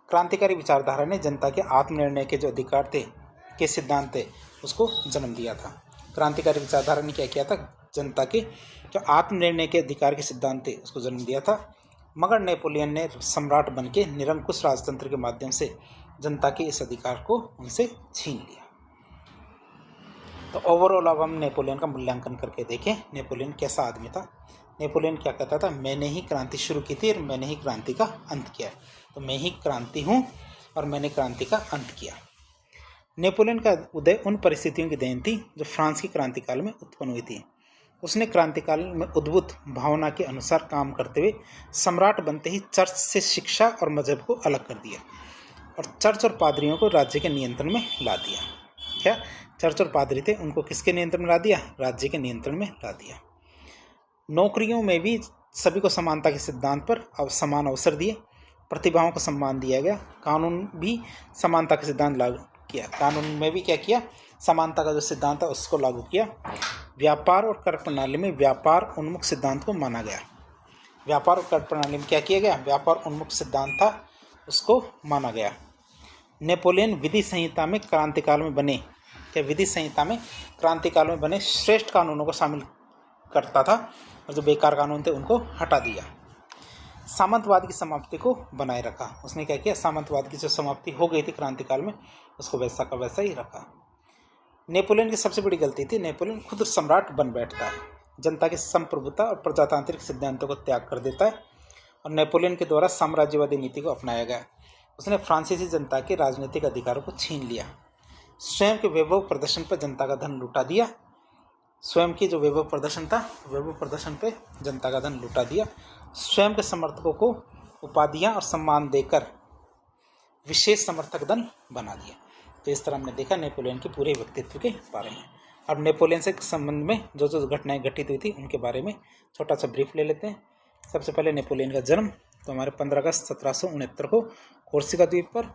Speaker 1: क्रांतिकारी विचारधारा ने जनता के आत्मनिर्णय के जो अधिकार थे के सिद्धांत थे उसको जन्म दिया था। क्रांतिकारी विचारधारा ने क्या किया था, जनता के जो आत्मनिर्णय के अधिकार के सिद्धांत थे उसको जन्म दिया था। मगर नेपोलियन ने सम्राट बन के निरंकुश राजतंत्र के माध्यम से जनता के इस अधिकार को उनसे छीन लिया। तो ओवरऑल अब हम नेपोलियन का मूल्यांकन करके देखें, नेपोलियन कैसा आदमी था। नेपोलियन क्या कहता था, मैंने ही क्रांति शुरू की थी और मैंने ही क्रांति का अंत किया है। तो मैं ही क्रांति हूँ और मैंने क्रांति का अंत किया। नेपोलियन का उदय उन परिस्थितियों की देन थी जो फ्रांस की क्रांति काल में उत्पन्न हुई थी। उसने क्रांति काल में उद्भूत भावना के अनुसार काम करते हुए सम्राट बनते ही चर्च से शिक्षा और मजहब को अलग कर दिया और चर्च और पादरियों को राज्य के नियंत्रण में ला दिया। क्या चर्च और पादरी थे, उनको किसके नियंत्रण में ला दिया? राज्य के नियंत्रण में ला दिया। नौकरियों में भी सभी को समानता के सिद्धांत पर अब समान अवसर दिए, प्रतिभाओं को सम्मान दिया गया। कानून भी समानता के सिद्धांत लागू किया। कानून में भी क्या किया? समानता का जो सिद्धांत है उसको लागू किया। व्यापार और कर प्रणाली में व्यापार उन्मुख सिद्धांत को माना गया। व्यापार और कर प्रणाली में क्या किया गया? व्यापार उन्मुख सिद्धांत था, उसको माना गया। नेपोलियन विधि संहिता में क्रांतिकाल में बने श्रेष्ठ कानूनों को शामिल करता था और जो बेकार कानून थे उनको हटा दिया। सामंतवाद की समाप्ति को बनाए रखा। उसने क्या किया? सामंतवाद की जो समाप्ति हो गई थी क्रांतिकाल में, उसको वैसा का वैसा ही रखा। नेपोलियन की सबसे बड़ी गलती थी, नेपोलियन खुद सम्राट बन बैठता है, जनता की संप्रभुता और प्रजातांत्रिक सिद्धांतों को त्याग कर देता है और नेपोलियन के द्वारा साम्राज्यवादी नीति को अपनाया गया। उसने फ्रांसीसी जनता के राजनीतिक अधिकारों को छीन लिया। स्वयं के वैभव प्रदर्शन पर जनता का धन लुटा दिया। स्वयं की जो वैभव प्रदर्शन था, वैभव प्रदर्शन पे जनता का धन लुटा दिया। स्वयं के समर्थकों को उपाधियां और सम्मान देकर विशेष समर्थक दल बना दिया। तो इस तरह हमने देखा नेपोलियन के पूरे व्यक्तित्व के बारे में। अब नेपोलियन से संबंध में जो जो घटनाएं घटित हुई थी उनके बारे में छोटा सा ब्रीफ ले लेते हैं। सबसे पहले नेपोलियन का जन्म तो हमारे 15 अगस्त 1769 को कोर्सिका द्वीप पर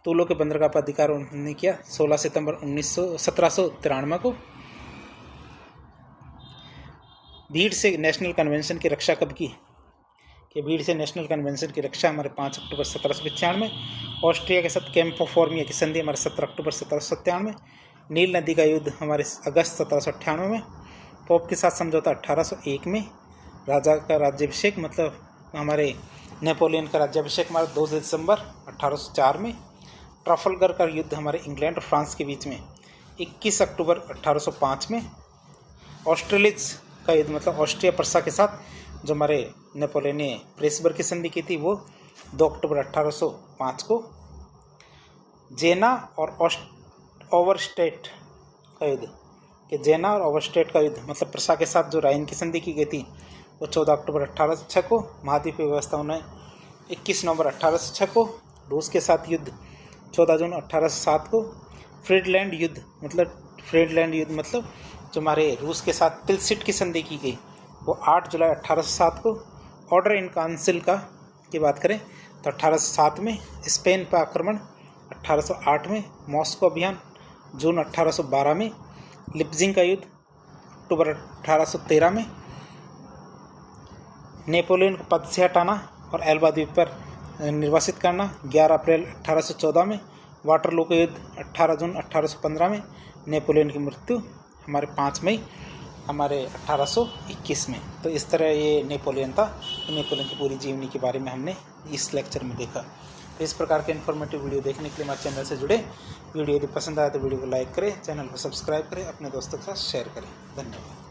Speaker 1: तूलो के बंदरगाह पर अधिकार उन्होंने किया। 16 सितंबर 1793 को भीड़ से नेशनल कन्वेंशन की रक्षा कब की? कि भीड़ से नेशनल कन्वेंशन की रक्षा हमारे 5 अक्टूबर 1795। ऑस्ट्रिया के साथ कैंप ऑफ फॉर्मिया की संधि हमारे 17 अक्टूबर 1797। नील नदी का युद्ध हमारे अगस्त 1798 में। पोप के साथ समझौता 1801 में। राजा का राज्याभिषेक मतलब हमारे नेपोलियन का राज्याभिषेक हमारा 2 दिसंबर 1804 में। ट्राफलगर का युद्ध हमारे इंग्लैंड और फ्रांस के बीच में 21 अक्टूबर 1805 में। ऑस्ट्रेलिज का युद्ध मतलब ऑस्ट्रिया प्रसा के साथ जो हमारे नेपोलियन ने प्रेसबर्ग की संधि की थी वो 2 अक्टूबर 1805 को। जेना और ओवरस्टेट का युद्ध कि जेना और ओवरस्टेट का युद्ध मतलब प्रसा के साथ जो राइन की संधि की गई थी वो 14 अक्टूबर 1806 को। महाद्वीपीय व्यवस्था उन्हें 21 नवंबर 1806 को। रूस के साथ युद्ध 14 जून 1807 को। फ्रीडलैंड युद्ध मतलब जो हमारे रूस के साथ तिलसिट की संधि की गई वो 8 जुलाई 1807 को। ऑर्डर इन काउंसिल की बात करें तो 1807 में। स्पेन पर आक्रमण 1808 में। मॉस्को अभियान जून 1812 में। लिप्जिंग का युद्ध अक्टूबर 1813 में। नेपोलियन को पद से हटाना और एल्बा द्वीप पर निर्वासित करना 11 अप्रैल 1814 में। वाटरलू का युद्ध 18 जून 1815 में। नेपोलियन की मृत्यु हमारे 5 मई हमारे 1821 में। तो इस तरह ये नेपोलियन था। तो नेपोलियन की पूरी जीवनी के बारे में हमने इस लेक्चर में देखा। तो इस प्रकार के इन्फॉर्मेटिव वीडियो देखने के लिए हमारे चैनल से जुड़े। वीडियो यदि पसंद आए तो वीडियो को लाइक करें, चैनल को सब्सक्राइब करें, अपने दोस्तों के साथ शेयर करें। धन्यवाद।